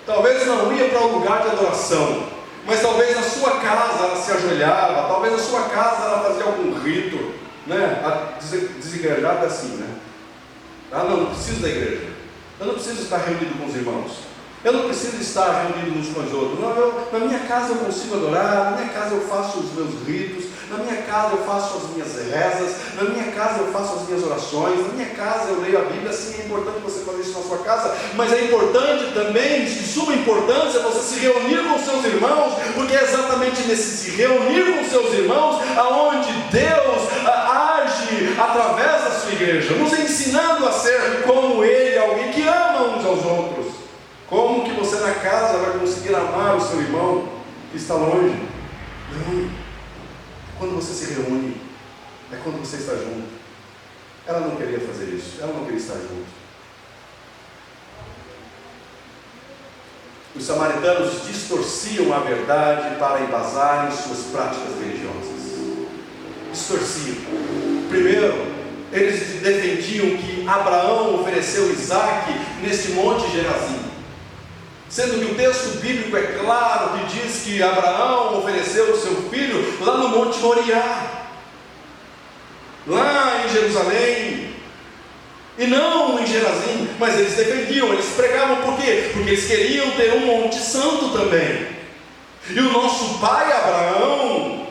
Talvez não ia para um lugar de adoração, mas talvez na sua casa ela se ajoelhava, talvez na sua casa ela fazia algum rito, né? A desigrejar é assim, né? Não preciso da igreja, eu não preciso estar reunido com os irmãos, eu não preciso estar reunido uns com os outros. Na minha casa eu consigo adorar, na minha casa eu faço os meus ritos, na minha casa eu faço as minhas rezas, na minha casa eu faço as minhas orações, na minha casa eu leio a Bíblia. Sim, é importante você fazer isso na sua casa, mas é importante também, de suma importância, você se reunir com seus irmãos, porque é exatamente nesse se reunir com seus irmãos aonde Deus age através da sua igreja, nos ensinando a ser como Ele, alguém que ama uns aos outros. Como que você na casa vai conseguir amar o seu irmão que está longe? Não. Quando você se reúne, é quando você está junto. Ela não queria fazer isso, ela não queria estar junto. Os samaritanos distorciam a verdade para embasarem suas práticas religiosas. Distorciam. Primeiro, eles defendiam que Abraão ofereceu Isaque neste monte Gerizim, sendo que o texto bíblico é claro que diz que Abraão ofereceu o seu filho lá no Monte Moriá, lá em Jerusalém, e não em Gerizim. Mas eles defendiam, eles pregavam. Por quê? Porque eles queriam ter um Monte Santo também. E o nosso pai Abraão,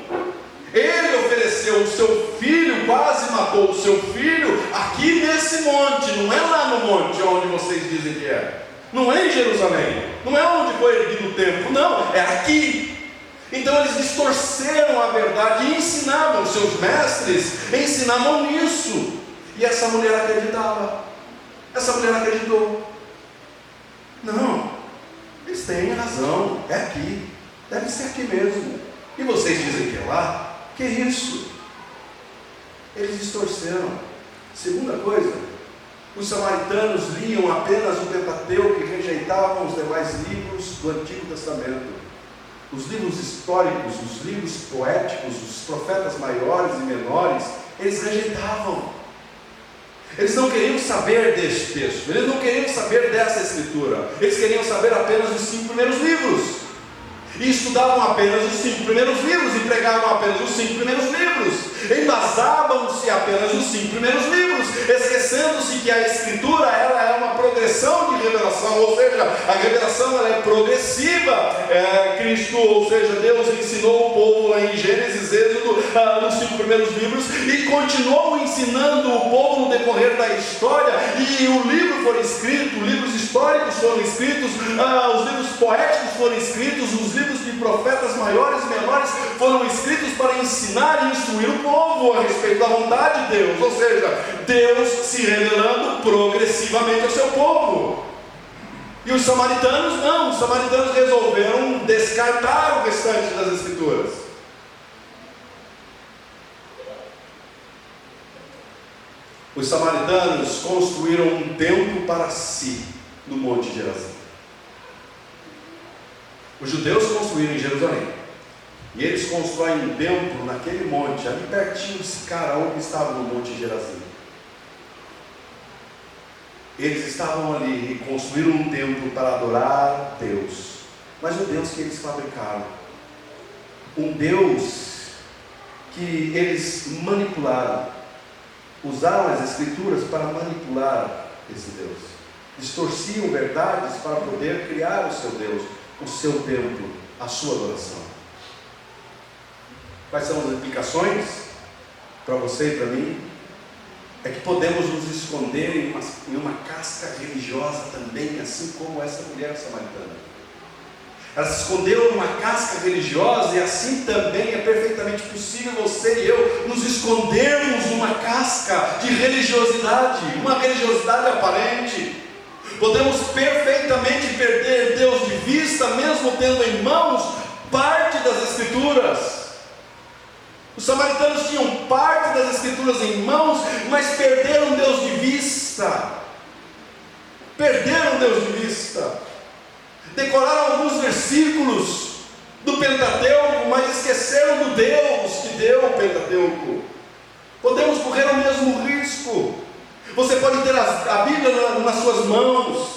ele ofereceu o seu filho, quase matou o seu filho aqui nesse monte, não é lá no monte onde vocês dizem que é. Não é em Jerusalém, não é onde foi ergui no templo. Não, é aqui. Então eles distorceram a verdade e ensinavam, seus mestres ensinavam isso. E essa mulher acreditava. Essa mulher acreditou. Não, eles têm razão, é aqui, deve ser aqui mesmo. E vocês dizem que é lá? Que isso? Eles distorceram. Segunda coisa, os samaritanos liam apenas o Pentateuco e rejeitavam os demais livros do Antigo Testamento. Os livros históricos, os livros poéticos, os profetas maiores e menores, eles rejeitavam. Eles não queriam saber deste texto, eles não queriam saber dessa escritura, eles queriam saber apenas os 5 primeiros livros. E estudavam apenas os 5 primeiros livros, e pregavam apenas os 5 primeiros livros, embasavam-se apenas nos 5 primeiros livros, esquecendo-se que a Escritura ela é uma progressão de revelação, ou seja, a revelação ela é progressiva. Cristo, ou seja, Deus ensinou o povo lá em Gênesis, Êxodo, nos 5 primeiros livros, e continuou ensinando o povo no decorrer da história, e o livro foi escrito, livros históricos foram escritos, os livros poéticos foram escritos, os livros de profetas maiores e menores foram escritos para ensinar e instruir o povo a respeito da vontade de Deus, ou seja, Deus se revelando progressivamente ao seu povo. E os samaritanos não, os samaritanos resolveram descartar o restante das escrituras. Os samaritanos construíram um templo para si no Monte Gerazim. Os judeus construíram em Jerusalém, e eles constroem um templo naquele monte, ali pertinho de Sicar, onde estava no Monte Gerazim. Eles estavam ali e construíram um templo para adorar Deus, mas o Deus que eles fabricaram, um Deus que eles manipularam, usaram as escrituras para manipular esse Deus, distorciam verdades para poder criar o seu Deus, o seu templo, a sua adoração. Quais são as implicações para você e para mim? É que podemos nos esconder em uma casca religiosa também, assim como essa mulher samaritana. Ela se escondeu numa casca religiosa, e assim também é perfeitamente possível você e eu nos escondermos numa casca de religiosidade, uma religiosidade aparente. Podemos perfeitamente perder Deus de vista, mesmo tendo em mãos parte das Escrituras. Os samaritanos tinham parte das Escrituras em mãos, mas perderam Deus de vista. Perderam Deus de vista. Decoraram alguns versículos do Pentateuco, mas esqueceram do Deus que deu o Pentateuco. Podemos correr o mesmo risco. Você pode ter a Bíblia nas suas mãos,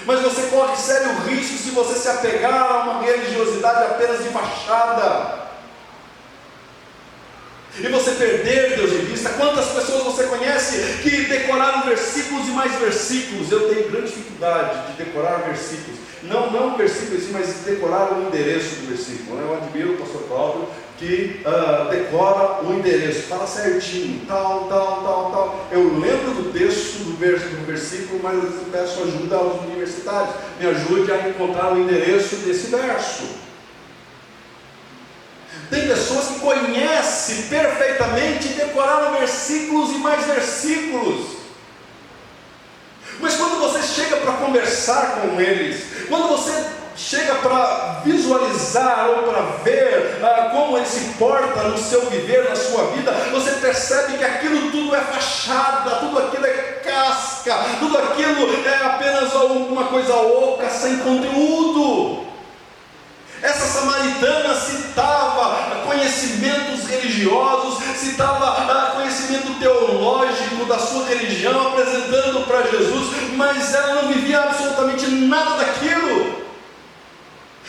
mas você corre sério risco se você se apegar a uma religiosidade apenas de fachada, e você perder Deus de vista. Quantas pessoas você conhece que decoraram versículos e mais versículos? Eu tenho grande dificuldade de decorar versículos, não versículos assim, mas decorar o endereço do versículo. Eu admiro o pastor Cláudio, que decora o endereço, fala certinho, tal. Eu lembro do texto do versículo, mas eu peço ajuda aos universitários, me ajude a encontrar o endereço desse verso. Tem pessoas que conhecem perfeitamente e decoraram versículos e mais versículos, mas quando você chega para conversar com eles, quando você chega para visualizar ou para ver como ele se porta no seu viver, na sua vida, você percebe que aquilo tudo é fachada, tudo aquilo é casca, tudo aquilo é apenas alguma coisa oca, sem conteúdo. Essa samaritana citava conhecimentos religiosos, citava conhecimento teológico da sua religião, apresentando para Jesus, mas ela não vivia absolutamente nada daquilo.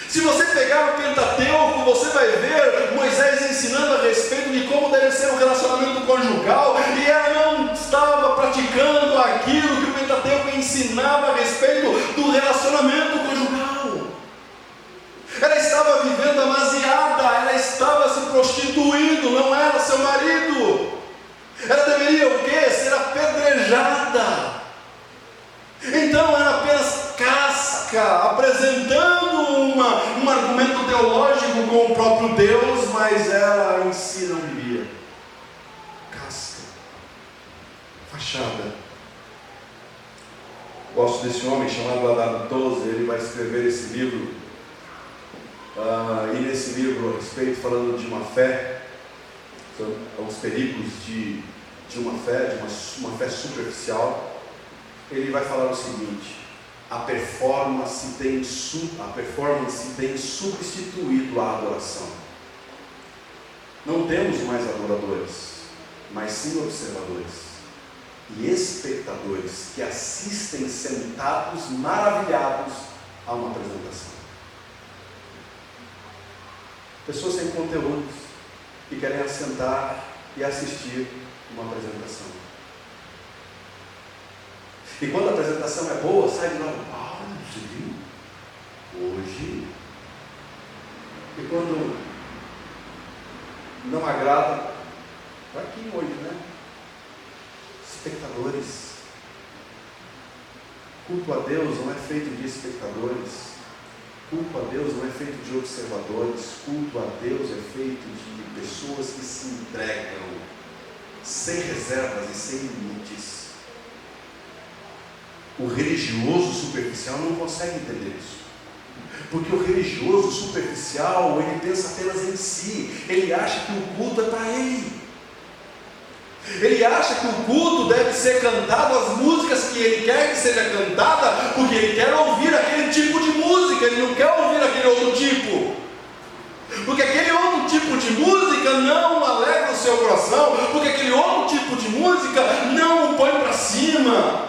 Se você pegar o Pentateuco, você vai ver Moisés ensinando a respeito de como deve ser o relacionamento conjugal, e ela não estava praticando aquilo que o Pentateuco ensinava a respeito do relacionamento conjugal. Ela estava vivendo amasiada, ela estava se prostituindo, não era seu marido. Ela deveria o quê? Ser apedrejada. Então era apenas casca, apresentando teológico com o próprio Deus, mas ela em si não vivia. Casca, fachada. Gosto desse homem chamado Adam Tozer. Ele vai escrever esse livro, e nesse livro, a respeito, falando de uma fé, os perigos de uma fé, de uma fé superficial. Ele vai falar o seguinte: a performance tem substituído a adoração. Não temos mais adoradores, mas sim observadores e espectadores que assistem sentados maravilhados a uma apresentação. Pessoas sem conteúdos que querem assentar e assistir uma apresentação. E quando a apresentação é boa, sai de lá: você viu? Hoje. E quando não agrada, vai aqui hoje, né? Espectadores. Culto a Deus não é feito de espectadores. Culto a Deus não é feito de observadores. Culto a Deus é feito de pessoas que se entregam sem reservas e sem limites. O religioso superficial não consegue entender isso. Porque o religioso superficial, ele pensa apenas em si. Ele acha que o culto é para ele. Ele acha que o culto deve ser cantado, as músicas que ele quer que seja cantada, porque ele quer ouvir aquele tipo de música, ele não quer ouvir aquele outro tipo. Porque aquele outro tipo de música não alegra o seu coração, porque aquele outro tipo de música não o põe para cima.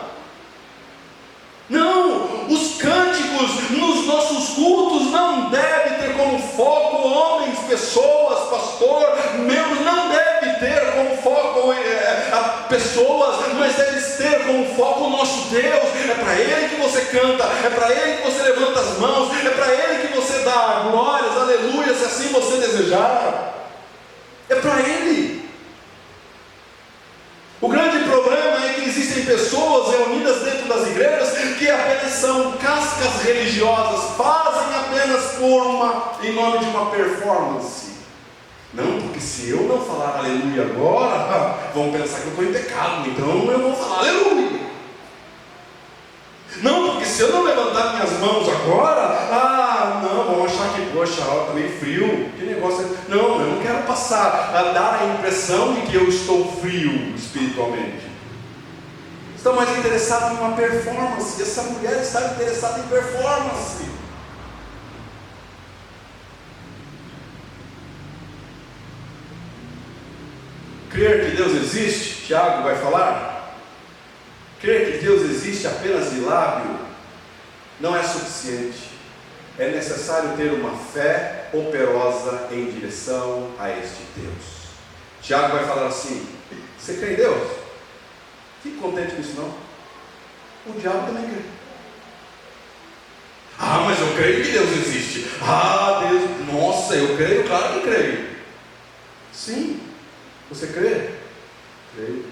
Não, os cânticos nos nossos cultos não devem ter como foco homens, pessoas, pastor, membros, não deve ter como foco pessoas, mas deve ter como foco o nosso Deus. É para Ele que você canta, é para Ele que você levanta as mãos, é para Ele que você dá glórias, aleluia, se assim você desejar. É para Ele. O grande problema é que existem pessoas reunidas dentro das igrejas que apenas são cascas religiosas, fazem apenas em nome de uma performance. Não, porque se eu não falar aleluia agora, vão pensar que eu estou em pecado, então eu vou falar aleluia. Não, porque se eu não levantar minhas mãos agora, não, vão achar que, poxa, está meio frio, que negócio é. Não, eu não quero passar a dar a impressão de que eu estou frio espiritualmente. Estou mais interessado em uma performance. Essa mulher está interessada em performance. Crer que Deus existe, Tiago vai falar. Crer que Deus existe apenas de lábio não é suficiente. É necessário ter uma fé operosa em direção a este Deus. Tiago vai falar assim: você crê em Deus? Fique contente com isso não? O diabo também crê. Ah, mas eu creio que Deus existe. Ah, Deus, nossa, eu creio, claro que creio. Sim, você crê? Creio.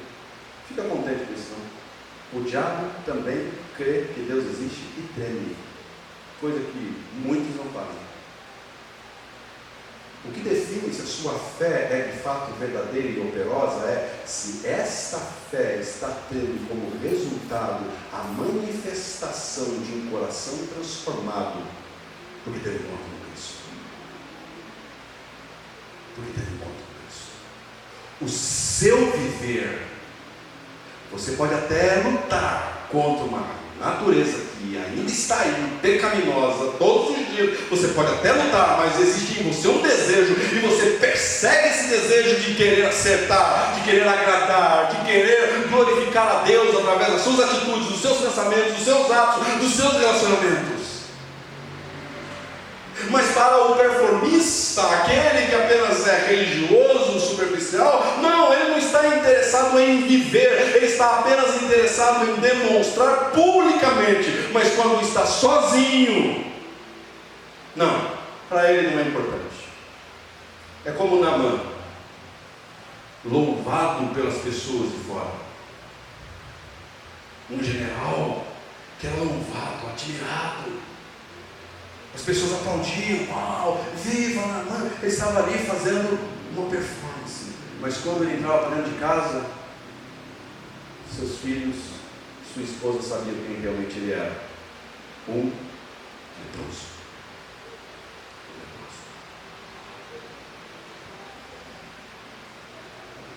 Fica contente com isso não? O diabo também crê que Deus existe e treme. Coisa que muitos não fazem. O que define se a sua fé é de fato verdadeira e operosa é se esta fé está tendo como resultado a manifestação de um coração transformado, porque teve encontro com Cristo. Porque teve encontro com Cristo. O seu viver, você pode até lutar contra uma natureza que ainda está aí, pecaminosa, todos os dias, você pode até lutar, mas existe em você um desejo, e você persegue esse desejo de querer acertar, de querer agradar, de querer glorificar a Deus através das suas atitudes, dos seus pensamentos, dos seus atos, dos seus relacionamentos. Mas para o performista, aquele que apenas é religioso, superficial, não, ele não está interessado em viver, ele está apenas interessado em demonstrar publicamente, mas quando está sozinho, não, para ele não é importante. É como Naamã, louvado pelas pessoas de fora, um general que era louvado, admirado. As pessoas aplaudiam, uau, viva Naamã. Ele estava ali fazendo uma performance. Mas quando ele entrava para dentro de casa, seus filhos, sua esposa sabiam quem realmente ele era. Um leproso.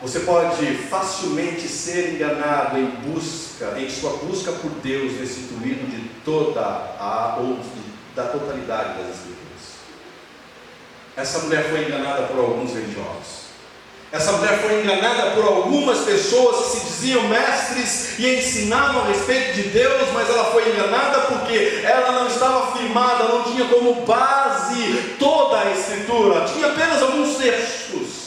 Você pode facilmente ser enganado em sua busca por Deus, destituído de da totalidade das Escrituras. Essa mulher foi enganada por alguns religiosos. Essa mulher foi enganada por algumas pessoas que se diziam mestres e ensinavam a respeito de Deus, mas ela foi enganada porque ela não estava firmada, não tinha como base toda a Escritura, tinha apenas alguns textos.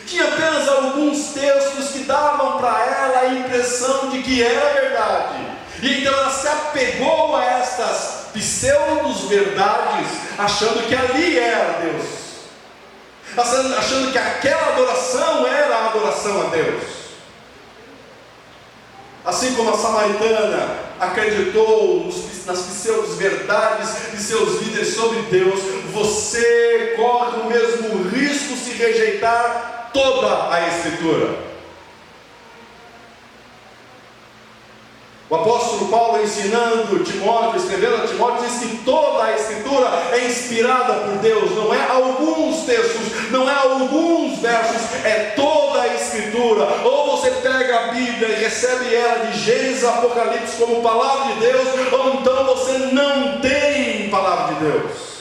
Tinha apenas alguns textos que davam para ela a impressão de que era verdade. E então ela se apegou a estas pseudos-verdades, achando que ali era Deus, achando que aquela adoração era a adoração a Deus. Assim como a samaritana acreditou nas pseudos-verdades de seus líderes sobre Deus, você corre o mesmo risco se rejeitar toda a Escritura. O apóstolo Paulo, ensinando Timóteo, escrevendo a Timóteo, diz que toda a Escritura é inspirada por Deus. Não é alguns textos, não é alguns versos, é toda a Escritura. Ou você pega a Bíblia e recebe ela de Gênesis a Apocalipse como palavra de Deus, ou então você não tem palavra de Deus.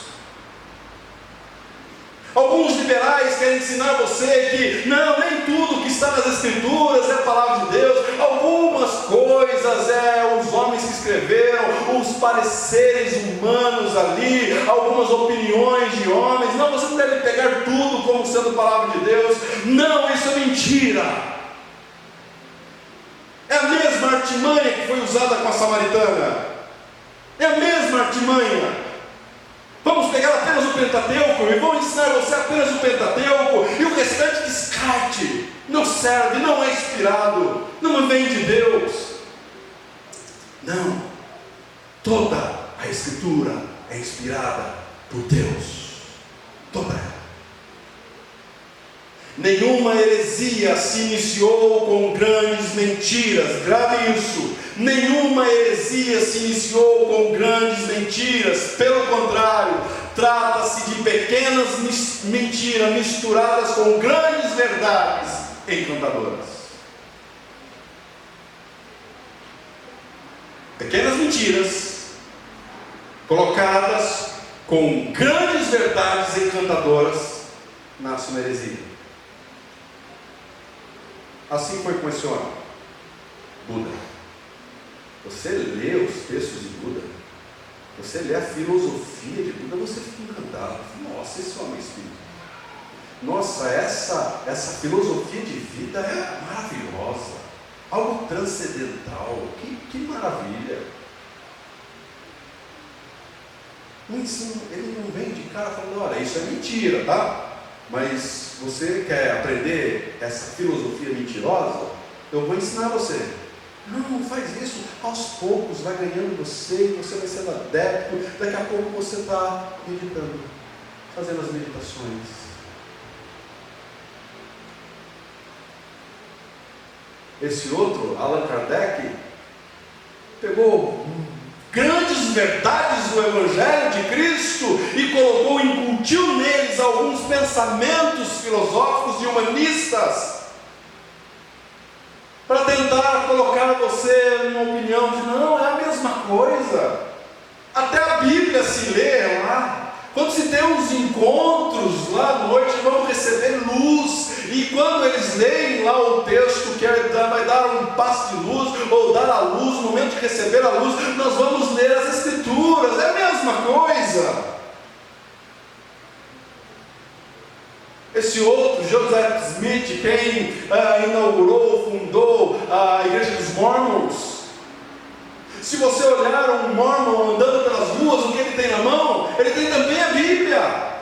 Alguns liberais querem ensinar você que não, nem tudo que está nas Escrituras é palavra de Deus. Algumas coisas os homens que escreveram, os pareceres humanos ali, algumas opiniões de homens. Não, você não deve pegar tudo como sendo palavra de Deus. Não, isso é mentira. É a mesma artimanha que foi usada com a samaritana. É a mesma artimanha. Vamos pegar apenas o Pentateuco e vamos ensinar você apenas o Pentateuco, e o restante descarte, não serve, não é inspirado, não vem de Deus. Não, toda a Escritura é inspirada por Deus, toda ela. Nenhuma heresia se iniciou com grandes mentiras, grave isso. Nenhuma heresia se iniciou com grandes mentiras, pelo contrário, trata-se de pequenas mentiras misturadas com grandes verdades encantadoras. Pequenas mentiras colocadas com grandes verdades encantadoras, nasce uma heresia. Assim foi com esse homem, Buda. Você lê os textos de Buda, você lê a filosofia de Buda, você fica encantado. Nossa, esse homem é espírito. Nossa, essa filosofia de vida é maravilhosa, algo transcendental. Que maravilha. O ensino, ele não vem de cara falando, olha, isso é mentira, tá? Mas você quer aprender essa filosofia mentirosa? Eu vou ensinar você. Não faz isso. Aos poucos vai ganhando você vai sendo adepto. Daqui a pouco você está meditando, fazendo as meditações. Esse outro, Allan Kardec, pegou grandes verdades do Evangelho de Cristo e colocou, incutiu neles alguns pensamentos filosóficos e humanistas, para tentar colocar você numa opinião de não, é a mesma coisa. Até a Bíblia se lê lá. Quando se tem uns encontros lá à noite, vamos receber luz, e quando eles leem lá o texto que vai dar um passo de luz, ou dar a luz, no momento de receber a luz, nós vamos ler as Escrituras, é a mesma coisa. Esse outro, Joseph Smith, quem inaugurou, fundou a Igreja dos Mormons. Se você olhar um Mormon andando pelas ruas, o que ele tem na mão? Ele tem também a Bíblia.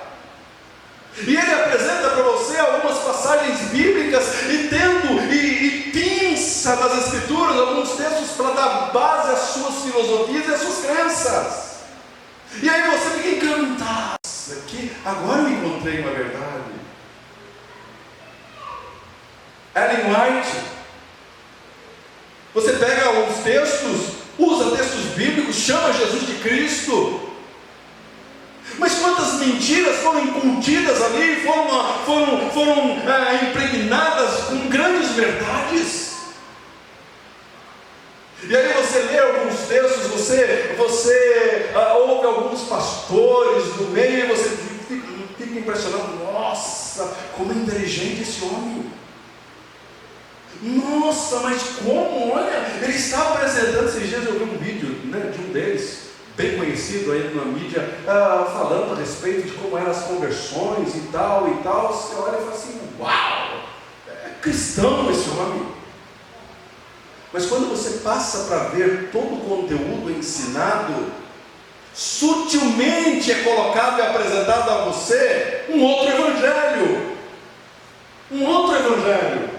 E ele apresenta para você algumas passagens bíblicas e pinça das Escrituras alguns textos para dar base às suas filosofias e às suas crenças. E aí você agora eu encontrei uma verdade. Ellen White, você pega os textos, usa textos bíblicos, chama Jesus de Cristo, mas quantas mentiras foram incutidas ali, foram impregnadas com grandes verdades. E aí você lê alguns textos, você ouve alguns pastores do meio, e você fica impressionado, nossa, como é inteligente esse homem. Nossa, mas como? Olha, ele está apresentando. Esses dias eu vi um vídeo, né, de um deles, bem conhecido aí na mídia, falando a respeito de como eram as conversões e tal. Você olha e fala assim, uau, é cristão esse homem. Mas quando você passa para ver todo o conteúdo ensinado, sutilmente é colocado e apresentado a você um outro evangelho. Um outro evangelho.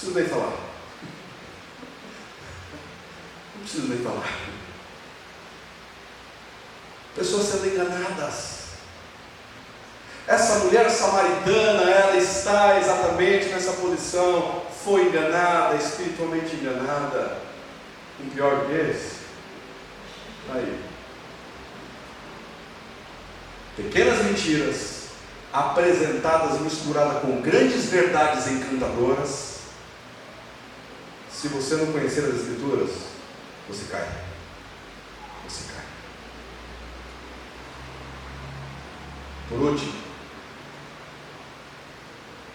Não preciso nem falar. Não preciso nem falar. Pessoas sendo enganadas. Essa mulher samaritana, ela está exatamente nessa posição. Foi enganada, espiritualmente enganada. Um pior que esse. Aí. Pequenas mentiras apresentadas, misturadas com grandes verdades encantadoras. Se você não conhecer as Escrituras, você cai. Você cai. Por último,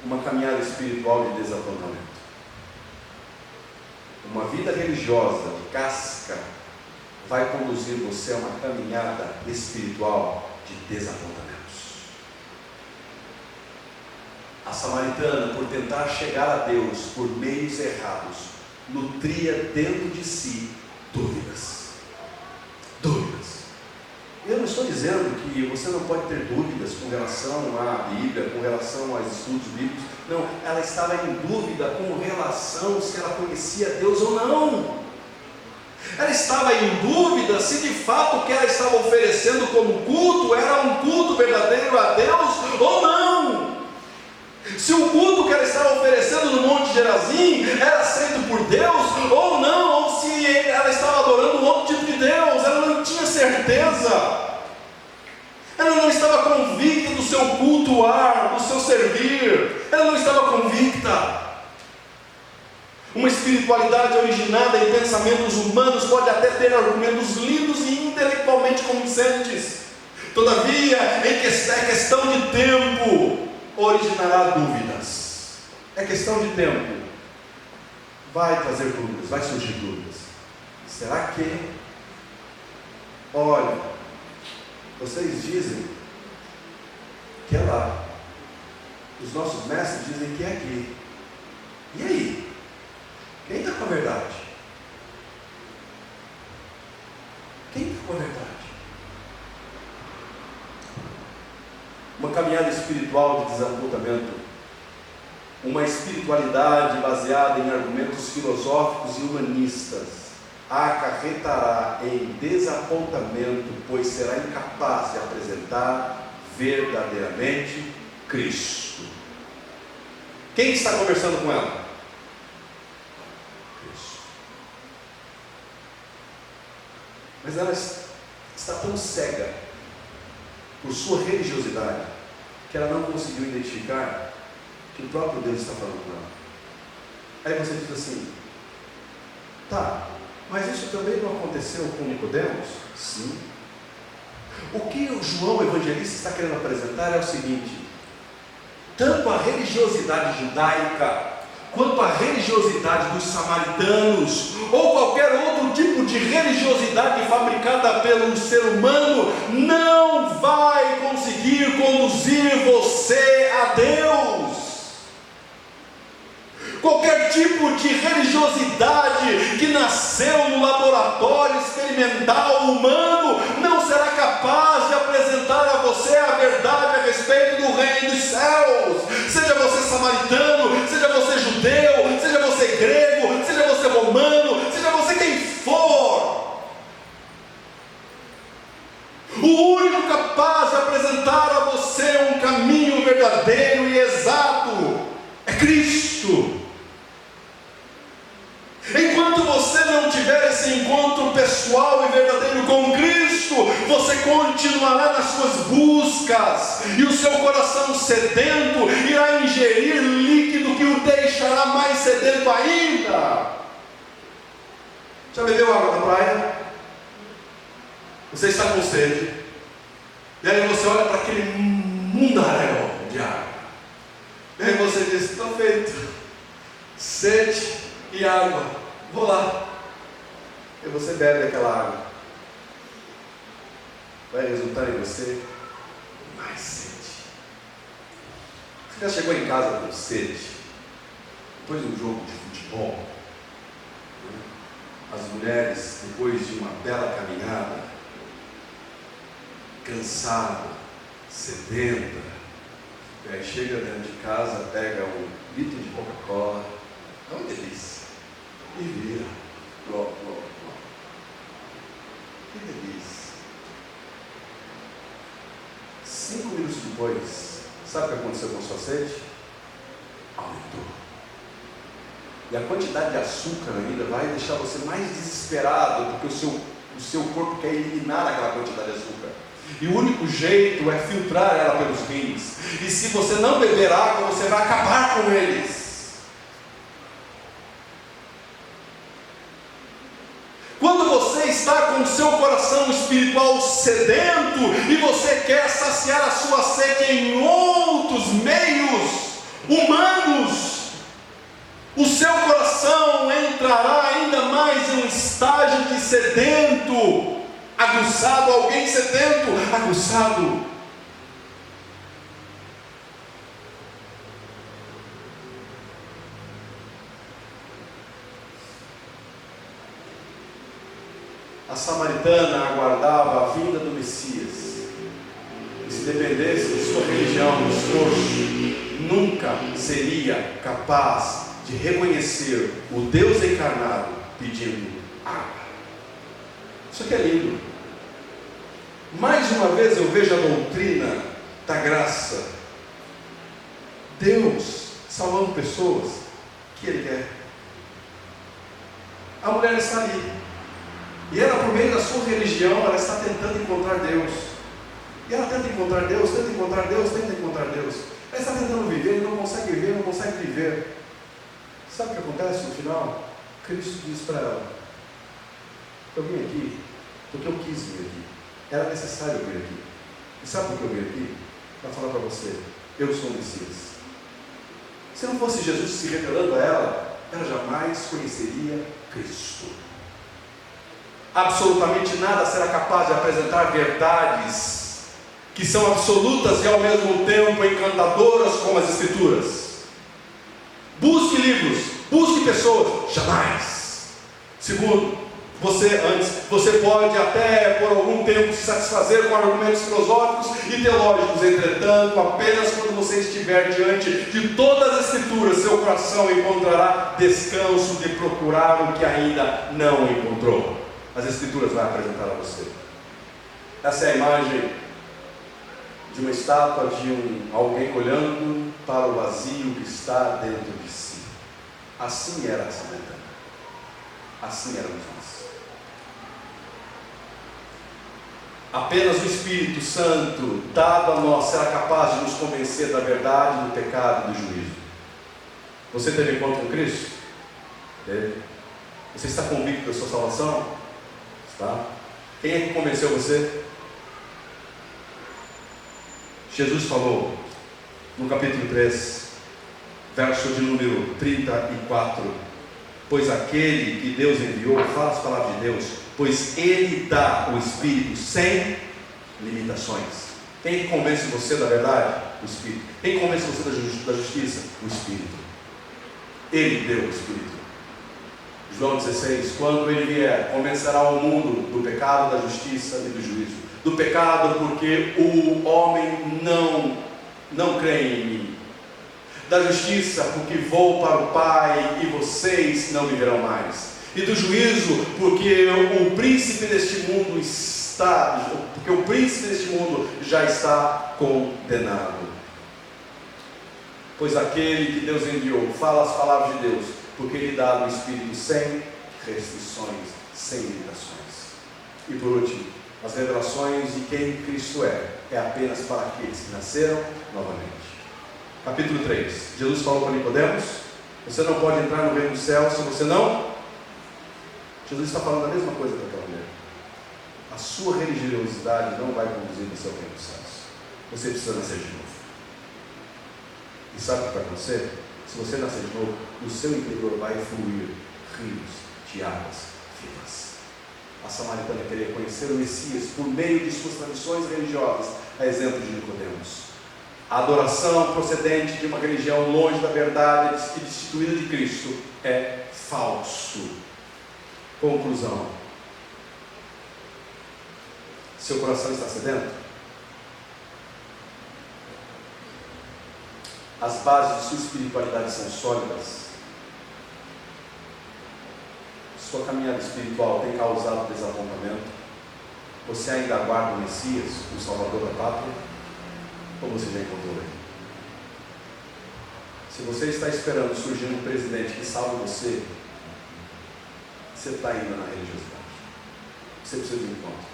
uma caminhada espiritual de desapontamento. Uma vida religiosa de casca vai conduzir você a uma caminhada espiritual de desapontamentos. A samaritana, por tentar chegar a Deus por meios errados, nutria dentro de si dúvidas. Eu não estou dizendo que você não pode ter dúvidas com relação à Bíblia, com relação aos estudos bíblicos. Não, ela estava em dúvida com relação se ela conhecia Deus ou não. Ela estava em dúvida se de fato o que ela estava oferecendo como culto era um culto verdadeiro a Deus ou não. Se o culto que ela estava oferecendo no Monte Gerazim era aceito por Deus ou não, ou se ela estava adorando um outro tipo de Deus, ela não tinha certeza. Ela não estava convicta do seu cultuar, do seu servir. Ela não estava convicta. Uma espiritualidade originada em pensamentos humanos pode até ter argumentos lindos e intelectualmente convincentes. Todavia, é questão de tempo, originará dúvidas. É questão de tempo. Vai trazer dúvidas, vai surgir dúvidas. Será que? Olha, vocês dizem que é lá. Os nossos mestres dizem que é aqui. E aí? Quem está com a verdade? Quem está com a verdade? Uma caminhada espiritual de desapontamento, uma espiritualidade baseada em argumentos filosóficos e humanistas, acarretará em desapontamento, pois será incapaz de apresentar verdadeiramente Cristo. Quem está conversando com ela? Cristo. Mas ela está tão cega por sua religiosidade que ela não conseguiu identificar que o próprio Deus está falando com ela. Aí você diz assim, tá, mas isso também não aconteceu com Nicodemos? Sim. O que o João Evangelista está querendo apresentar é o seguinte: tanto a religiosidade judaica, quanto a religiosidade dos samaritanos, ou qualquer outro tipo de religiosidade fabricada pelo ser humano, não vai conseguir conduzir você a Deus. Qualquer tipo de religiosidade que nasceu no laboratório experimental humano não será capaz de apresentar a você a verdade a respeito do reino dos céus. Seja você samaritano, seja você judeu, seja você grego, seja você romano, seja você quem for. O único capaz de apresentar a você um caminho verdadeiro e exato é Cristo. Enquanto você não tiver esse encontro pessoal e verdadeiro com Cristo, você continuará nas suas buscas, e o seu coração sedento irá ingerir líquido que o deixará mais sedento ainda. Já bebeu água da praia? Você está com sede, e aí você olha para aquele mundaréu de água, e aí você diz: estou feito, sede e água, vou lá. E você bebe aquela água, vai resultar em você mais sede. Você já chegou em casa com sede, depois de um jogo de futebol? As mulheres, depois de uma bela caminhada, cansada, sedenta, e aí chega dentro de casa, pega um litro de Coca-Cola, é uma delícia, e vira, logo. Que delícia. 5 minutos depois, sabe o que aconteceu com a sua sede? Aumentou. E a quantidade de açúcar ainda vai deixar você mais desesperado, porque o seu corpo quer eliminar aquela quantidade de açúcar. E o único jeito é filtrar ela pelos rins. E se você não beber água, você vai acabar com eles. Quando você está com o seu coração espiritual sedento e você quer saciar a sua sede em outros meios humanos, o seu coração entrará ainda mais em um estágio de sedento, aguçado. Alguém sedento, aguçado. A samaritana aguardava a vinda do Messias, e se dependesse de sua religião, do esforço, nunca seria capaz de reconhecer o Deus encarnado pedindo água. Isso aqui é lindo. Mais uma vez eu vejo a doutrina da graça. Deus salvando pessoas que Ele quer. A mulher está ali, e ela, por meio da sua religião, ela está tentando encontrar Deus. E ela tenta encontrar Deus, tenta encontrar Deus, tenta encontrar Deus. Ela está tentando viver e não consegue viver, não consegue viver. Sabe o que acontece no final? Cristo diz para ela: eu vim aqui porque eu quis vir aqui. Era necessário vir aqui. E sabe por que eu vim aqui? Para falar para você: eu sou o Messias. Se não fosse Jesus se revelando a ela, ela jamais conheceria Cristo. Absolutamente nada será capaz de apresentar verdades que são absolutas e ao mesmo tempo encantadoras como as Escrituras. Busque livros, busque pessoas, jamais. Segundo, você pode até por algum tempo se satisfazer com argumentos filosóficos e teológicos. Entretanto, apenas quando você estiver diante de todas as Escrituras, seu coração encontrará descanso de procurar o que ainda não encontrou. As Escrituras vão apresentar a você. Essa é a imagem de uma estátua de alguém olhando para o vazio que está dentro de si. Assim era a samaritana. Assim éramos nós. Apenas o Espírito Santo, dado a nós, será capaz de nos convencer da verdade, do pecado e do juízo. Você teve encontro com Cristo? Teve. Você está convicto da sua salvação? Está. Quem é que convenceu você? Jesus falou no capítulo 3, verso de número 34: pois aquele que Deus enviou, fala as palavras de Deus, pois Ele dá o Espírito sem limitações. Quem convence você da verdade? O Espírito. Quem convence você da justiça? O Espírito. Ele deu o Espírito. João 16: quando Ele vier, convencerá o mundo do pecado, da justiça e do juízo. Do pecado, porque o homem não crê em mim. Da justiça, porque vou para o Pai e vocês não me verão mais. E do juízo, porque o príncipe deste mundo porque o príncipe deste mundo já está condenado. Pois aquele que Deus enviou fala as palavras de Deus, porque Ele dá o Espírito sem restrições, sem limitações. E por último, as revelações de quem Cristo é apenas para aqueles que nasceram novamente. Capítulo 3, Jesus falou para Nicodemos: você não pode entrar no reino do céu se você não... Jesus está falando a mesma coisa para aquela mulher. A sua religiosidade não vai conduzir no seu reino dos céus. Você precisa nascer de novo. E sabe o que vai acontecer? Se você nascer de novo, no seu interior vai fluir rios de águas vivas. A samaritana queria conhecer o Messias por meio de suas tradições religiosas, a exemplo de Nicodemos. A adoração procedente de uma religião longe da verdade e destituída de Cristo é falso. Conclusão: seu coração está sedento? As bases de sua espiritualidade são sólidas? Sua caminhada espiritual tem causado desapontamento? Você ainda aguarda o Messias, o Salvador da pátria? Ou você já encontrou ele? Se você está esperando surgir um presidente que salve você, você está indo na religiosidade. Você precisa de um encontro.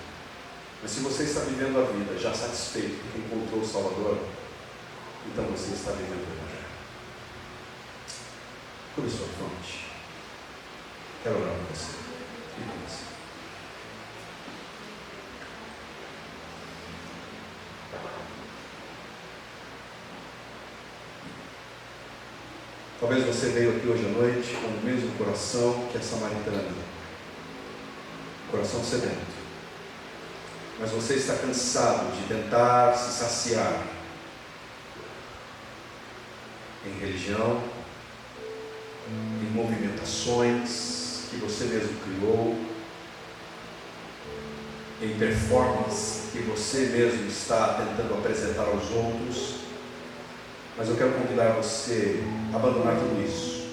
Mas se você está vivendo a vida já satisfeito porque encontrou o Salvador, então você está vivendo o Evangelho. Cure sua fronte. Quero orar por você e por você. Talvez você veio aqui hoje à noite com o mesmo coração que a samaritana, coração sedento, mas você está cansado de tentar se saciar em religião, em movimentações que você mesmo criou, em performance que você mesmo está tentando apresentar aos outros. Mas eu quero convidar você a abandonar tudo isso